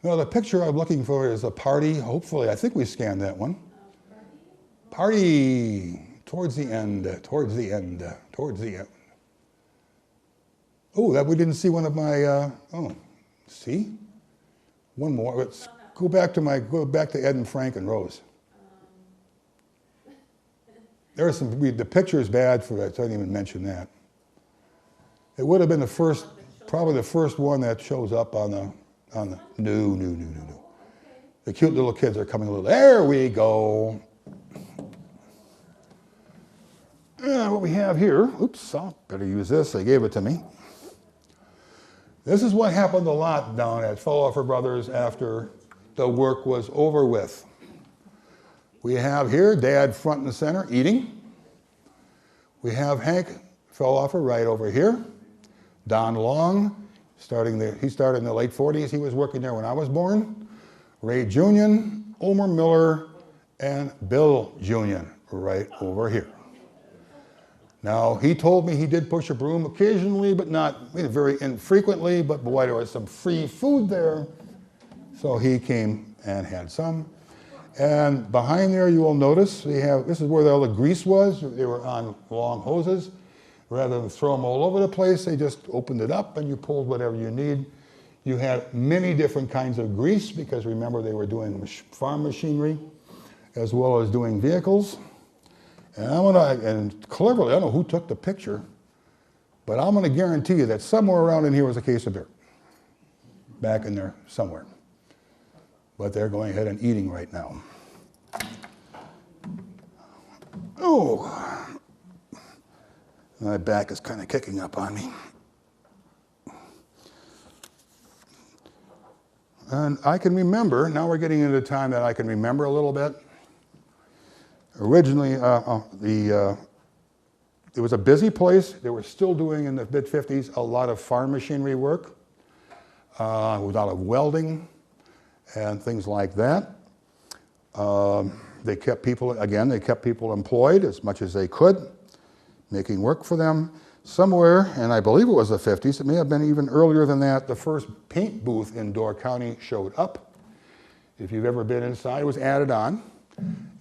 Now, the picture I'm looking for is a party. Hopefully, I think we scanned that one. Party. Towards the end. Oh, that we didn't see one of my, see? One more. Let's go back to Ed and Frank and Rose. There are the picture is bad for that, so I didn't even mention that. It would have been probably the first one that shows up on the, no. The cute little kids are coming a little, there we go. What we have here, oops, I better use this, they gave it to me. This is what happened a lot down at Felhofer Brothers after the work was over with. We have here Dad front and center eating. We have Hank Felhofer right over here. Don Long, he started in the late 40s. He was working there when I was born. Ray Junior, Omer Miller, and Bill Junior right over here. Now, he told me he did push a broom occasionally, but not very infrequently, but boy, there was some free food there. So he came and had some. And behind there, you will notice, this is where all the grease was. They were on long hoses. Rather than throw them all over the place, they just opened it up and you pulled whatever you need. You had many different kinds of grease because remember they were doing farm machinery as well as doing vehicles. And cleverly, I don't know who took the picture, but I'm going to guarantee you that somewhere around in here was a case of beer. Back in there somewhere. But they're going ahead and eating right now. Oh, my back is kind of kicking up on me. And I can remember, now we're getting into the time that I can remember a little bit. Originally, it was a busy place. They were still doing in the mid-50s a lot of farm machinery work, with a lot of welding and things like that. They kept people employed as much as they could, making work for them. Somewhere, and I believe it was the 50s, it may have been even earlier than that, the first paint booth in Door County showed up. If you've ever been inside, it was added on.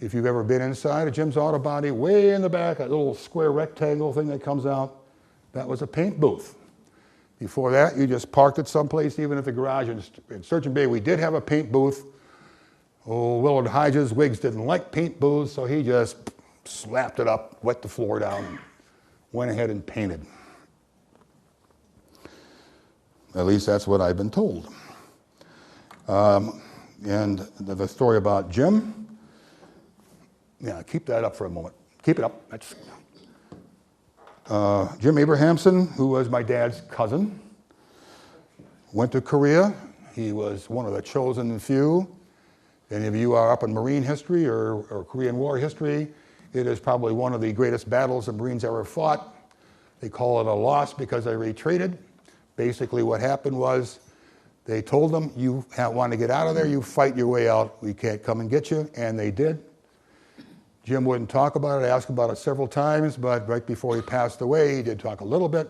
If you've ever been inside a Jim's Auto Body, way in the back, that little square rectangle thing that comes out, that was a paint booth. Before that, you just parked it someplace, even at the garage. In Sturgeon Bay, we did have a paint booth. Old Willard Hodges Wiggs didn't like paint booths, so he just slapped it up, wet the floor down, and went ahead and painted. At least that's what I've been told. And the story about Jim, yeah, keep that up for a moment. Keep it up. That's Jim Abrahamson, who was my dad's cousin, went to Korea. He was one of the chosen few. Any of you are up in Marine history or Korean War history, it is probably one of the greatest battles the Marines ever fought. They call it a loss because they retreated. Basically what happened was they told them, you want to get out of there, you fight your way out, we can't come and get you, and they did. Jim wouldn't talk about it. I asked about it several times, but right before he passed away, he did talk a little bit.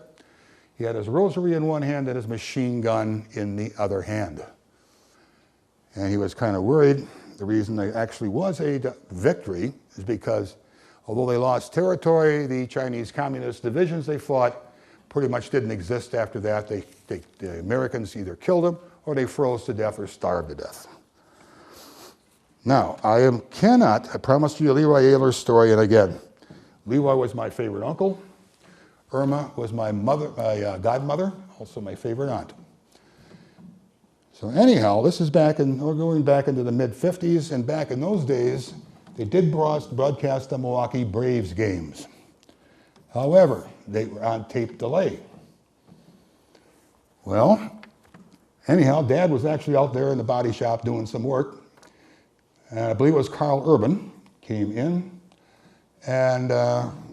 He had his rosary in one hand and his machine gun in the other hand. And he was kind of worried. The reason there actually was a victory is because although they lost territory, the Chinese Communist divisions they fought pretty much didn't exist after that. The Americans either killed them or they froze to death or starved to death. Now, I promised you Leroy Ayler's story, and again, Leroy was my favorite uncle. Irma was my godmother, also my favorite aunt. So anyhow, this is we're going back into the mid-50s, and back in those days, they did broadcast the Milwaukee Braves games. However, they were on tape delay. Well, anyhow, Dad was actually out there in the body shop doing some work. And I believe it was Carl Urban came in, and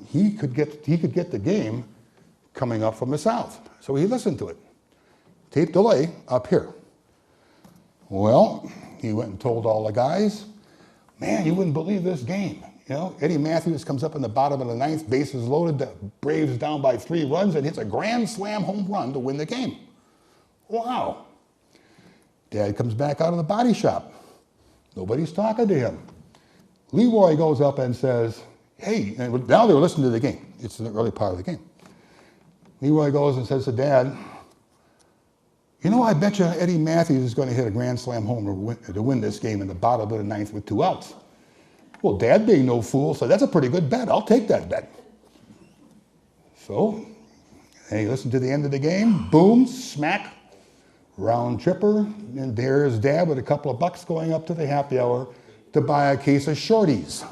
he could get the game coming up from the south. So he listened to it. Tape delay up here. Well, he went and told all the guys, man, you wouldn't believe this game. You know, Eddie Matthews comes up in the bottom of the ninth, bases loaded, the Braves down by 3 runs, and hits a grand slam home run to win the game. Wow. Dad comes back out of the body shop. Nobody's talking to him. Leroy goes up and says, hey, and now they were listening to the game. It's the early part of the game. Leroy goes and says to Dad, you know, I bet you Eddie Matthews is going to hit a grand slam home to win this game in the bottom of the ninth with 2 outs. Well, Dad, being no fool, said, that's a pretty good bet. I'll take that bet. So, and he listened to the end of the game. Boom, smack. Round tripper, and there's Dad with a couple of bucks going up to the happy hour to buy a case of shorties.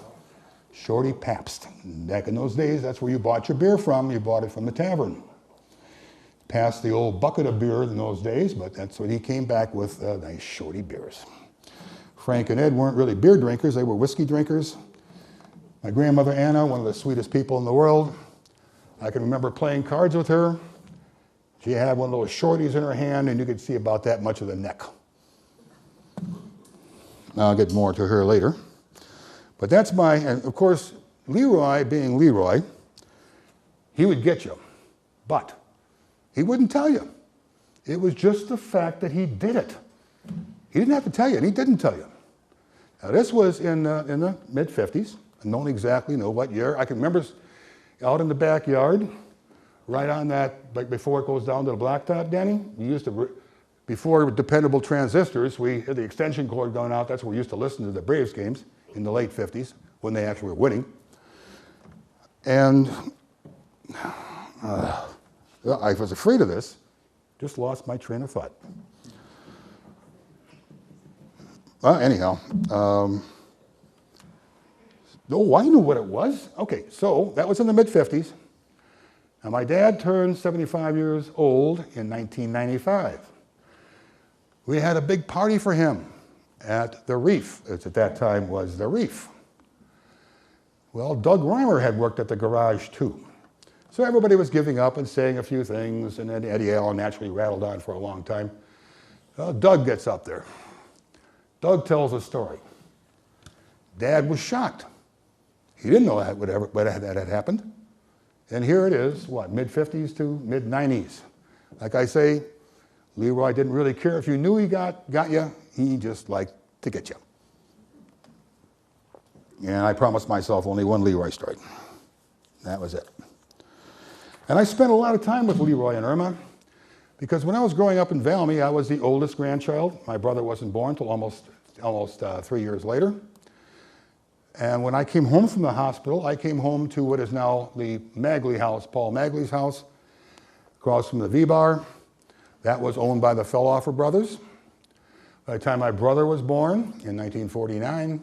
Shorty Pabst. Back in those days, that's where you bought your beer from. You bought it from the tavern. Past the old bucket of beer in those days, but that's what he came back with, nice Shorty beers. Frank and Ed weren't really beer drinkers, they were whiskey drinkers. My grandmother Anna, one of the sweetest people in the world. I can remember playing cards with her. She had one of those shorties in her hand, and you could see about that much of the neck. I'll get more to her later. But that's and of course, Leroy being Leroy, he would get you, but he wouldn't tell you. It was just the fact that he did it. He didn't have to tell you, and he didn't tell you. Now, this was in the mid-50s. I don't exactly know what year. I can remember out in the backyard, right on that, like before it goes down to the blacktop, Danny, we used to, before dependable transistors, we had the extension cord going out. That's where we used to listen to the Braves games in the late 50s, when they actually were winning. And I was afraid of this, just lost my train of thought. Anyhow, oh, I knew what it was. Okay, so that was in the mid-50s. Now, my dad turned 75 years old in 1995. We had a big party for him at the Reef, which at that time was the Reef. Well, Doug Reimer had worked at the garage too. So everybody was giving up and saying a few things, and then Eddie Allen naturally rattled on for a long time. Doug gets up there. Doug tells a story. Dad was shocked. He didn't know that had happened. And here it is, what, mid-50s to mid-90s. Like I say, Leroy didn't really care if you knew he got you. He just liked to get you. And I promised myself only one Leroy story. That was it. And I spent a lot of time with Leroy and Irma, because when I was growing up in Valmy, I was the oldest grandchild. My brother wasn't born until almost 3 years later. And when I came home from the hospital, I came home to what is now the Magley house, Paul Magley's house, across from the V-Bar. That was owned by the Felhofer brothers. By the time my brother was born in 1949,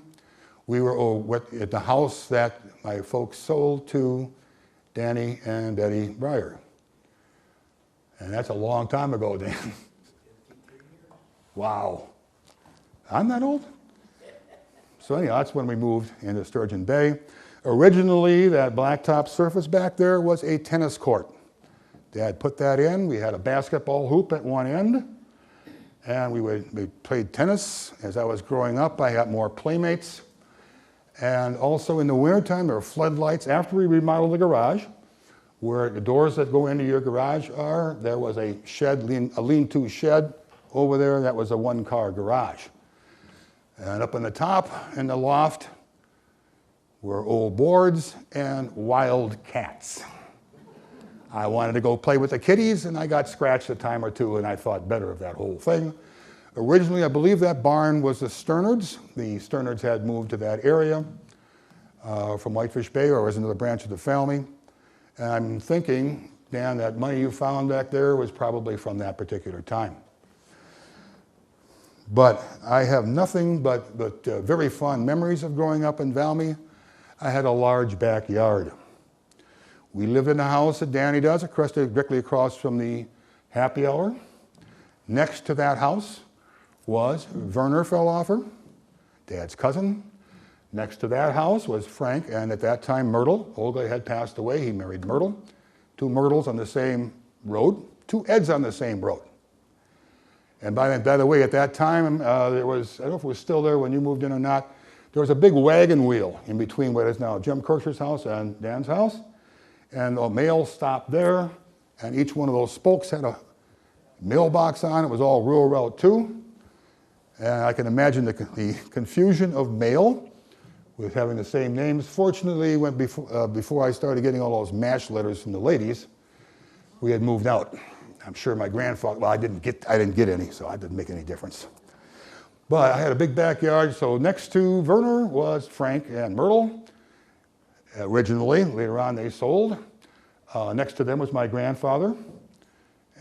we were at the house that my folks sold to Danny and Betty Breyer. And that's a long time ago, Dan. Wow. I'm that old? So anyhow, that's when we moved into Sturgeon Bay. Originally, that blacktop surface back there was a tennis court. Dad put that in. We had a basketball hoop at one end, and we played tennis. As I was growing up, I got more playmates. And also in the wintertime, there were floodlights. After we remodeled the garage, where the doors that go into your garage are, there was a shed, a lean-to shed over there. That was a one-car garage. And up on the top in the loft were old boards and wild cats. I wanted to go play with the kitties, and I got scratched a time or two, and I thought better of that whole thing. Originally, I believe that barn was the Sternards. The Sternards had moved to that area from Whitefish Bay, or was another branch of the family. And I'm thinking, Dan, that money you found back there was probably from that particular time. But I have nothing but very fond memories of growing up in Valmy. I had a large backyard. We lived in a house that Danny does, directly across from the happy hour. Next to that house was Werner Felhofer, Dad's cousin. Next to that house was Frank, and at that time Myrtle. Olga had passed away, he married Myrtle. Two Myrtles on the same road, two Eds on the same road. And by the way, at that time, there was, I don't know if it was still there when you moved in or not, there was a big wagon wheel in between what is now Jim Kircher's house and Dan's house. And the mail stopped there, and each one of those spokes had a mailbox on. It was all rural route 2. And I can imagine the confusion of mail with having the same names. Fortunately, before I started getting all those MASH letters from the ladies, we had moved out. I'm sure my grandfather, well, I didn't get any, so it didn't make any difference. But I had a big backyard, so next to Werner was Frank and Myrtle. Originally, later on they sold. Next to them was my grandfather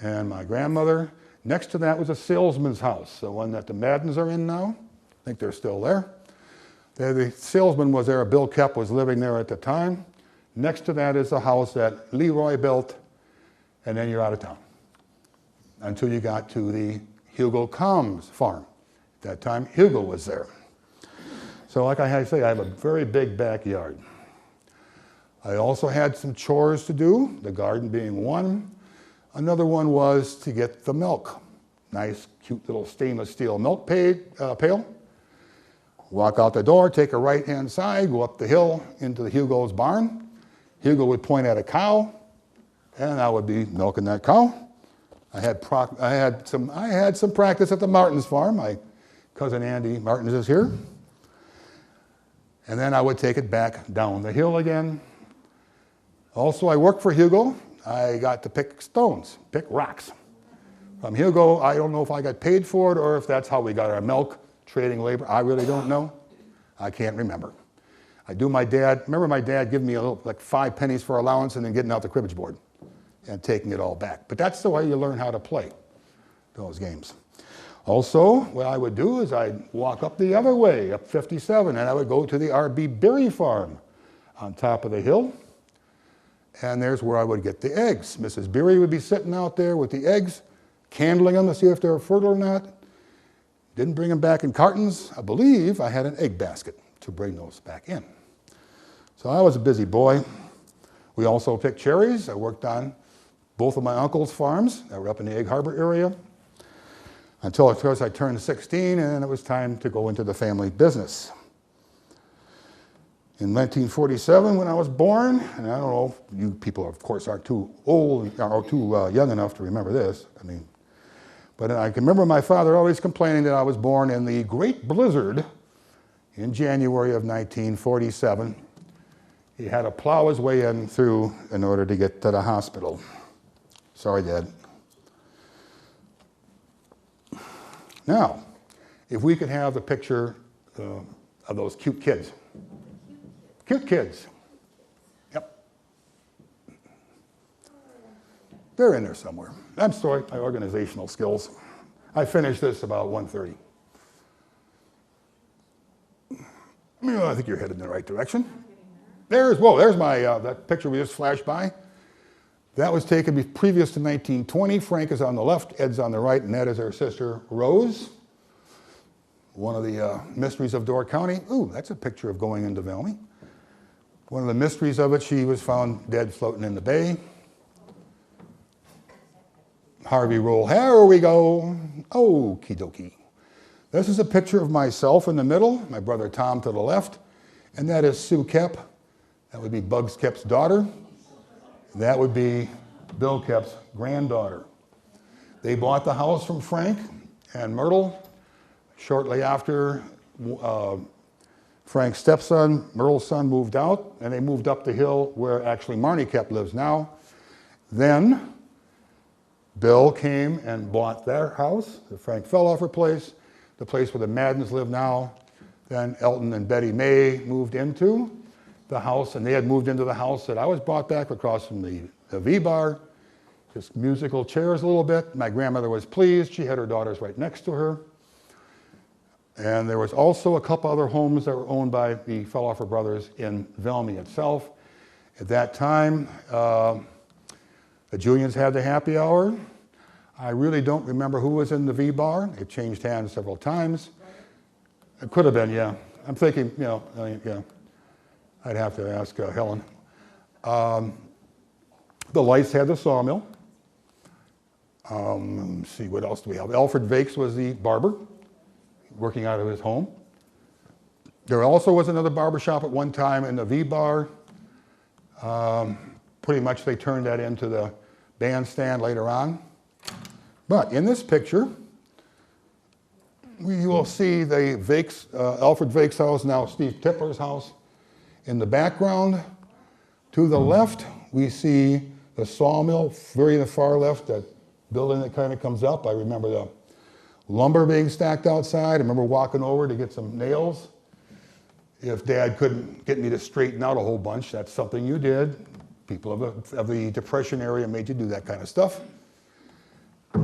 and my grandmother. Next to that was a salesman's house, the one that the Maddens are in now. I think they're still there. The salesman was there, Bill Kepp was living there at the time. Next to that is the house that Leroy built, and then you're out of town until you got to the Hugo Combs farm. At that time, Hugo was there. So like I say, I have a very big backyard. I also had some chores to do, the garden being one. Another one was to get the milk. Nice, cute little stainless steel milk pail. Walk out the door, take a right-hand side, go up the hill into the Hugo's barn. Hugo would point at a cow, and I would be milking that cow. I had some practice at the Martins farm. My cousin Andy Martins is here. And then I would take it back down the hill again. Also, I worked for Hugo. I got to pick stones, pick rocks. From Hugo, I don't know if I got paid for it or if that's how we got our milk, trading labor. I really don't know. I can't remember. Remember my dad giving me like 5 pennies for allowance and then getting out the cribbage board and taking it all back. But that's the way you learn how to play those games. Also, what I would do is I'd walk up the other way, up 57, and I would go to the R.B. Berry farm on top of the hill. And there's where I would get the eggs. Mrs. Berry would be sitting out there with the eggs, candling them to see if they're fertile or not. Didn't bring them back in cartons. I believe I had an egg basket to bring those back in. So I was a busy boy. We also picked cherries. I worked on both of my uncle's farms that were up in the Egg Harbor area. Until, of course, I turned 16, and then it was time to go into the family business. In 1947, when I was born, and I don't know, you people, of course, aren't too old or too young enough to remember this. But I can remember my father always complaining that I was born in the great blizzard in January of 1947. He had to plow his way in order to get to the hospital. Sorry, Dad. Now, if we could have the picture of those cute kids. Cute kids. Yep. They're in there somewhere. I'm sorry, my organizational skills. I finished this about 1:30. I think you're headed in the right direction. There's my, that picture we just flashed by. That was taken previous to 1920. Frank is on the left, Ed's on the right, and that is her sister, Rose. One of the mysteries of Door County. Ooh, that's a picture of going into Valmy. One of the mysteries of it, she was found dead floating in the bay. Harvey Roll, here we go. Okie dokie. This is a picture of myself in the middle, my brother Tom to the left, and that is Sue Kepp. That would be Bugs Kepp's daughter. That would be Bill Kepp's granddaughter. They bought the house from Frank and Myrtle shortly after Frank's stepson, Myrtle's son, moved out, and they moved up the hill where actually Marnie Kepp lives now. Then Bill came and bought their house, the Frank Felhofer place, the place where the Maddens live now. Then Elton and Betty May moved into the house, and they had moved into the house that I was brought back across from the V-bar, just musical chairs a little bit. My grandmother was pleased. She had her daughters right next to her. And there was also a couple other homes that were owned by the Felhofer brothers in Valmy itself. At that time, the Julians had the happy hour. I really don't remember who was in the V-bar. It changed hands several times. It could have been, yeah. I'm thinking, yeah. I'd have to ask Helen. The Lights had the sawmill. Let's see, what else do we have? Alfred Vakes was the barber, working out of his home. There also was another barber shop at one time in the V-bar. Pretty much they turned that into the bandstand later on. But in this picture, you will see the Vakes, Alfred Vakes' house, now Steve Tippler's house. In the background, to the left, we see the sawmill, very in the far left, that building that kind of comes up. I remember the lumber being stacked outside. I remember walking over to get some nails. If Dad couldn't get me to straighten out a whole bunch, that's something you did. People of the Depression area made you do that kind of stuff.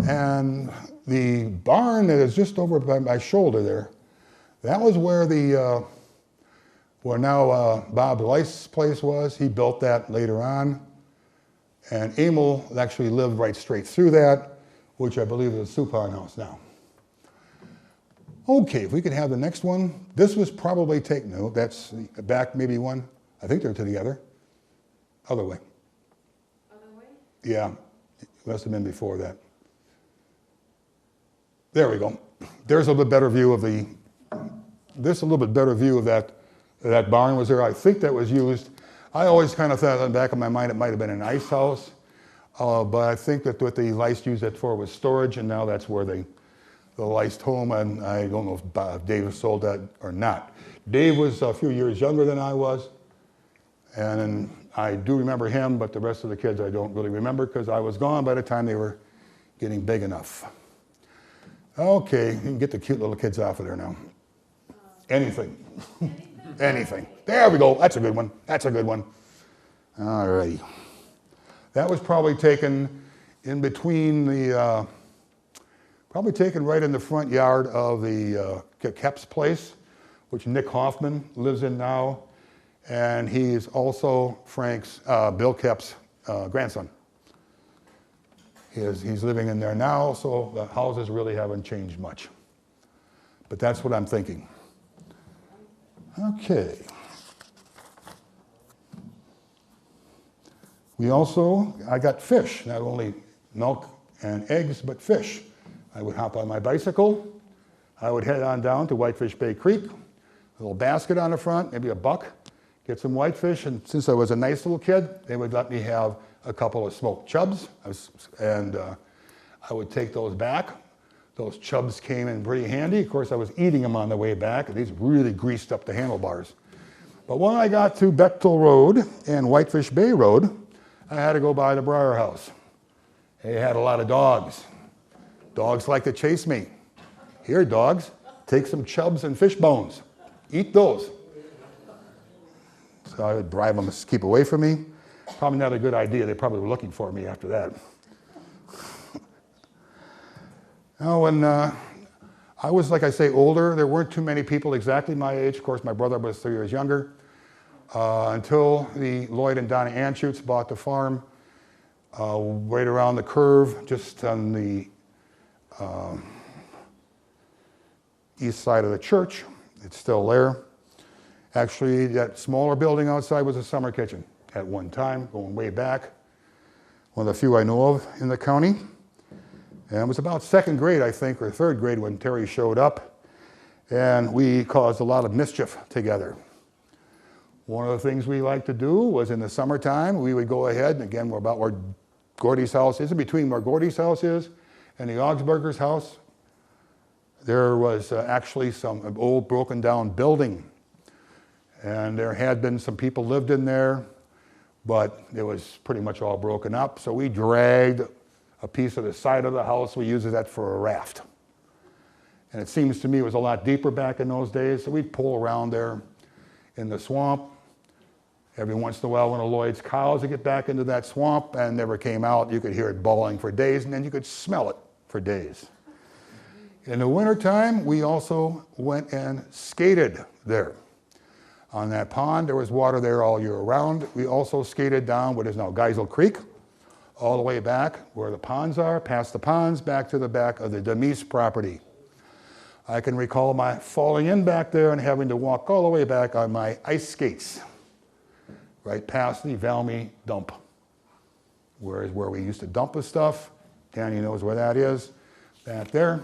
And the barn that is just over by my shoulder there, that was where the where now Bob Leist's place was. He built that later on. And Emil actually lived right straight through that, which I believe is a Supine house now. Okay, if we could have the next one. This was probably taken, no, that's the back maybe one. I think they're together. Other way. Other way? Yeah, it must have been before that. There we go. There's a little bit better view of the, this a little bit better view of that barn was there. I think that was used. I always kind of thought in the back of my mind it might have been an ice house, but I think that what the Leist used it for was storage, and now that's where the Leist home, and I don't know if Dave sold that or not. Dave was a few years younger than I was, and I do remember him, but the rest of the kids I don't really remember because I was gone by the time they were getting big enough. Okay, you can get the cute little kids off of there now. Anything. Anything. There we go. That's a good one. That's a good one. All righty. That was probably taken in between the, probably taken right in the front yard of the Kep's place, which Nick Hoffman lives in now. And he's also Frank's, Bill Kep's grandson. He's living in there now, so the houses really haven't changed much. But that's what I'm thinking. Okay. I got fish, not only milk and eggs, but fish. I would hop on my bicycle. I would head on down to Whitefish Bay Creek, a little basket on the front, maybe a buck, get some whitefish, and since I was a nice little kid, they would let me have a couple of smoked chubs, and I would take those back. Those chubs came in pretty handy. Of course, I was eating them on the way back, and these really greased up the handlebars. But when I got to Bechtel Road and Whitefish Bay Road, I had to go by the Breyer House. They had a lot of dogs. Dogs like to chase me. Here, dogs, take some chubs and fish bones. Eat those. So I would bribe them to keep away from me. Probably not a good idea. They probably were looking for me after that. Now, when I was, like I say, older, there weren't too many people exactly my age. Of course, my brother was 3 years younger. Until the Lloyd and Donna Anschutz bought the farm right around the curve, just on the east side of the church. It's still there. Actually, that smaller building outside was a summer kitchen at one time, going way back. One of the few I know of in the county. And it was about second grade, I think, or third grade when Terry showed up. And we caused a lot of mischief together. One of the things we liked to do was in the summertime, we would go ahead, and again, we're about where Gordy's house is, in between where Gordy's house is and the Augsburger's house. There was actually some old broken down building. And there had been some people lived in there, but it was pretty much all broken up. So we dragged a piece of the side of the house. We used that for a raft. And it seems to me it was a lot deeper back in those days. So we'd pull around there in the swamp. Every once in a while, one of Lloyd's cows would get back into that swamp and never came out. You could hear it bawling for days, and then you could smell it for days. In the wintertime, we also went and skated there. On that pond, there was water there all year round. We also skated down what is now Geisel Creek, all the way back where the ponds are, past the ponds, back to the back of the Demise property. I can recall my falling in back there and having to walk all the way back on my ice skates, right past the Valmy dump, where we used to dump the stuff. Danny knows where that is, back there,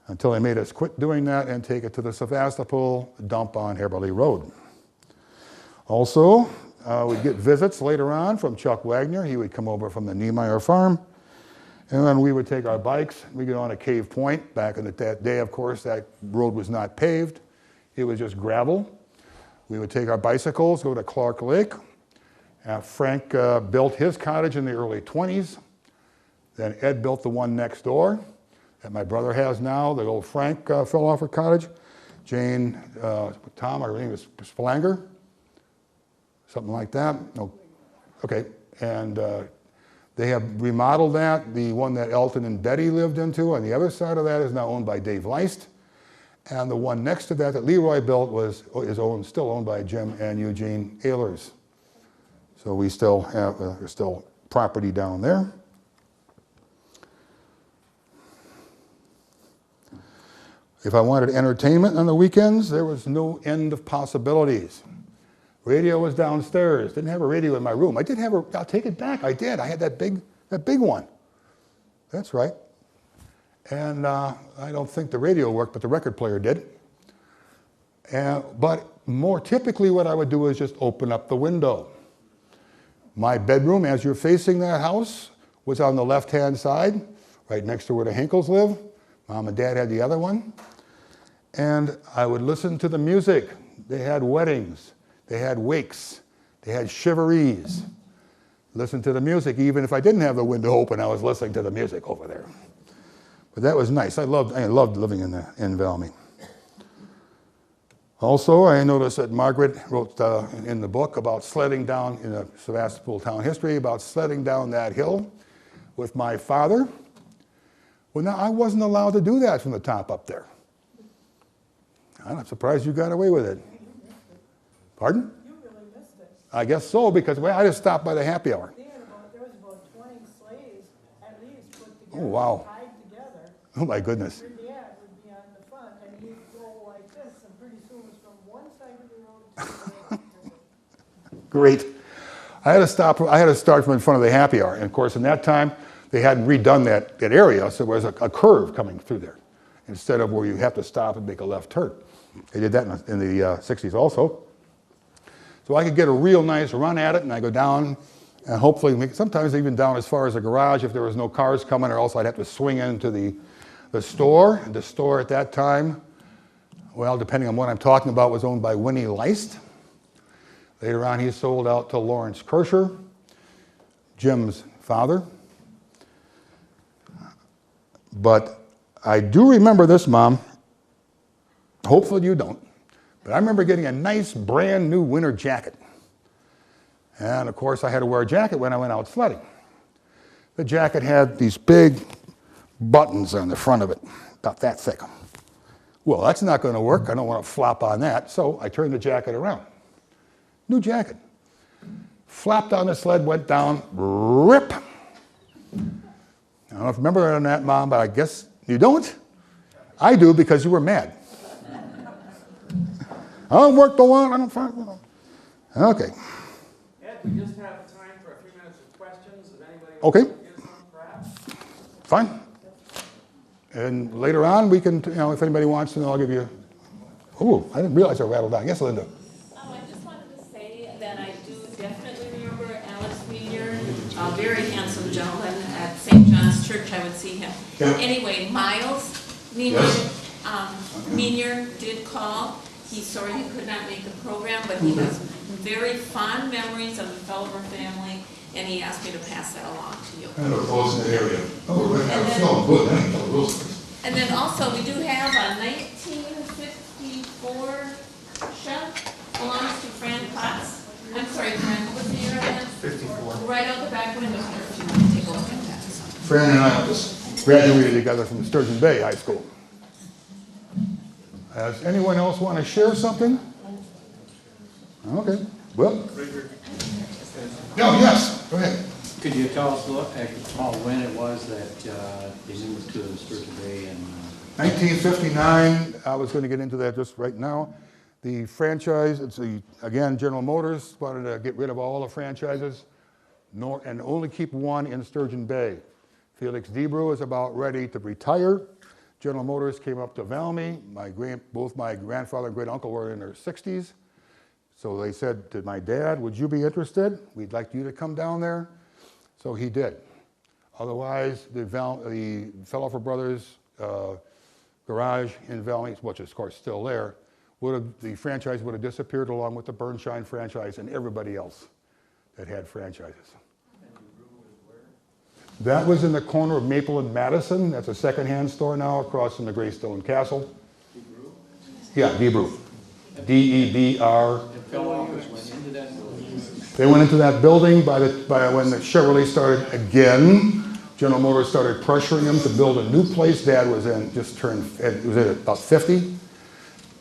until they made us quit doing that and take it to the Sevastopol dump on Haverly Road. Also, we'd get visits later on from Chuck Wagner. He would come over from the Niemeyer farm, and then we would take our bikes. We'd get on a Cave Point. Back in that day, of course, that road was not paved. It was just gravel. We would take our bicycles, go to Clark Lake. Frank built his cottage in the early 20s. Then Ed built the one next door that my brother has now, the old Frank Felhofer cottage. Jane, Tom, I think it was Spalanger, something like that. No, okay, and they have remodeled that. The one that Elton and Betty lived into on the other side of that is now owned by Dave Leist. And the one next to that Leroy built is still owned by Jim and Eugene Ehlers. So we still have there's still property down there. If I wanted entertainment on the weekends, there was no end of possibilities. Radio was downstairs. Didn't have a radio in my room. I did have I'll take it back. I did. I had that big one. That's right. And I don't think the radio worked, but the record player did. But more typically what I would do is just open up the window. My bedroom, as you're facing that house, was on the left-hand side, right next to where the Hinkles live. Mom and Dad had the other one. And I would listen to the music. They had weddings. They had wakes. They had chivalries. Listen to the music. Even if I didn't have the window open, I was listening to the music over there. But that was nice. I loved living in Valmy. Also, I noticed that Margaret wrote in the book about sledding down, in the Sevastopol town history, about sledding down that hill with my father. Well, now, I wasn't allowed to do that from the top up there. I'm surprised you got away with it. Pardon? You really missed it. I guess so, because I just stopped by the happy hour. There was about 20 sleighs at least put Oh, together, wow. tied together. Oh, my goodness. Your dad would be on the front, and he'd go like this, and pretty soon it was from one side of the road to the other. Great. I had to start from in front of the happy hour. And of course, in that time, they hadn't redone that area, so there was a curve coming through there, instead of where you have to stop and make a left turn. They did that in the 60s also. So I could get a real nice run at it, and I go down, and hopefully, sometimes even down as far as the garage if there was no cars coming, or else I'd have to swing into the store. And the store at that time, well, depending on what I'm talking about, was owned by Winnie Leist. Later on, he sold out to Lawrence Kirscher, Jim's father. But I do remember this, Mom. Hopefully you don't. But I remember getting a nice brand new winter jacket. And of course I had to wear a jacket when I went out sledding. The jacket had these big buttons on the front of it, about that thick. Well, that's not going to work. I don't want to flop on that. So I turned the jacket around. New jacket. Flapped on the sled, went down, rip. I don't know if you remember that, Mom, but I guess you don't. I do, because you were mad. I don't work the one, I don't find. Okay. Ed, we just have time for a few minutes of questions. If anybody wants Okay. to give some, perhaps? Fine. And later on, we can, if anybody wants to know, I'll give you. Oh, I didn't realize I rattled down. Yes, Linda. I just wanted to say that I do definitely remember Alex Meunier, a very handsome gentleman at St. John's Church. I would see him. Yeah. Anyway, Miles Meunier, Yes. Meunier did call. He's sorry he could not make the program, but he has very fond memories of the Felhofer family, and he asked me to pass that along to you. I know close in the area. Oh, we're And then- feeling good. And then also, we do have a 1954 Chevy, belongs to Fran Potts. I'm sorry, Fran, what's the year again? 54. Right out the back window here, if you want to take a look at that. Fran and I just graduated together from Sturgeon Bay High School. Does anyone else want to share something? Okay. Well. No, yes, go ahead. Could you tell us when it was that they moved to Sturgeon Bay? And 1959, I was going to get into that just right now. The franchise, again, General Motors wanted to get rid of all the franchises and only keep one in Sturgeon Bay. Felix Debrew is about ready to retire. General Motors came up to Valmy. Both my grandfather and great uncle were in their 60s. So they said to my dad, would you be interested? We'd like you to come down there. So he did. Otherwise, the Felhofer Brothers garage in Valmy, which is of course still there, the franchise would have disappeared along with the Bernstein franchise and everybody else that had franchises. That was in the corner of Maple and Madison. That's a second-hand store now across from the Greystone Castle. Debrew? Yeah, Debrew. D-E-B-R. And Felhofers went into that building? They went into that building by when the Chevrolet started again. General Motors started pressuring them to build a new place. Dad was in, was in about 50.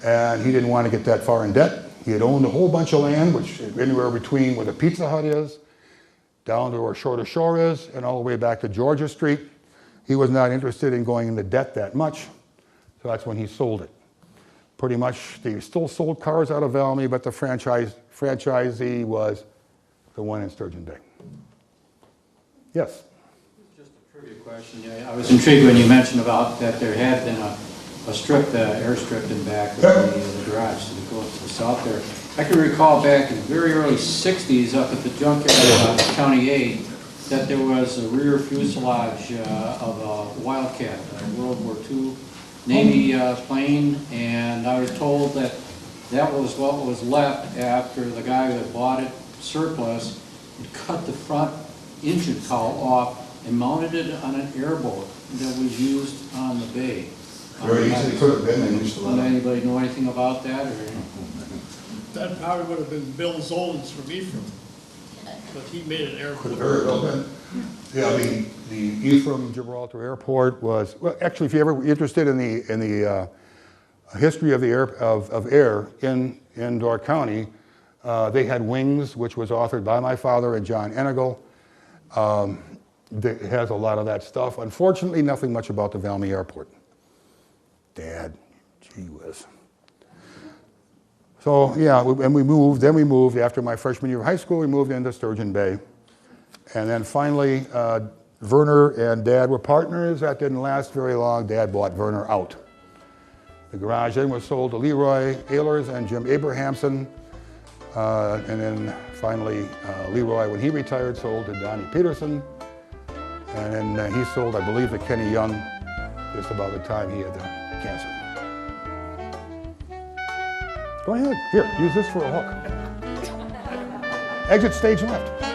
and he didn't want to get that far in debt. He had owned a whole bunch of land, which anywhere between where the Pizza Hut is, down to where Shore to Shore is, and all the way back to Georgia Street. He was not interested in going into debt that much, so that's when he sold it. Pretty much, they still sold cars out of Valmy, but the franchisee was the one in Sturgeon Bay. Yes? Just a trivia question. Yeah, I was intrigued when you mentioned about that there had been a strip, airstrip in back of the garage, so to go to the south there. I can recall back in the very early 60s up at the junkyard of County 8 that there was a rear fuselage of a Wildcat, a World War II Navy plane, and I was told that that was what was left after the guy that bought it surplus had cut the front engine cowl off and mounted it on an airboat that was used on the bay. Very easily could have been, they used to Does anybody know anything about that? Or? That probably would have been Bill Zolan's from Ephraim, but he made an Could have airport. very well been. Yeah, the Ephraim Gibraltar Airport was, well, actually, if you're ever interested in the history of the air in Door County, they had Wings, which was authored by my father and John Enigal. It has a lot of that stuff. Unfortunately, nothing much about the Valmy Airport. Dad, gee whiz. So yeah, and we moved after my freshman year of high school, we moved into Sturgeon Bay. And then finally, Werner and Dad were partners. That didn't last very long. Dad bought Werner out. The garage then was sold to Leroy Ehlers and Jim Abrahamson. And then finally, Leroy, when he retired, sold to Donnie Peterson. And then he sold, I believe, to Kenny Young just about the time he had the cancer. Go ahead. Here, use this for a hook. Exit stage left.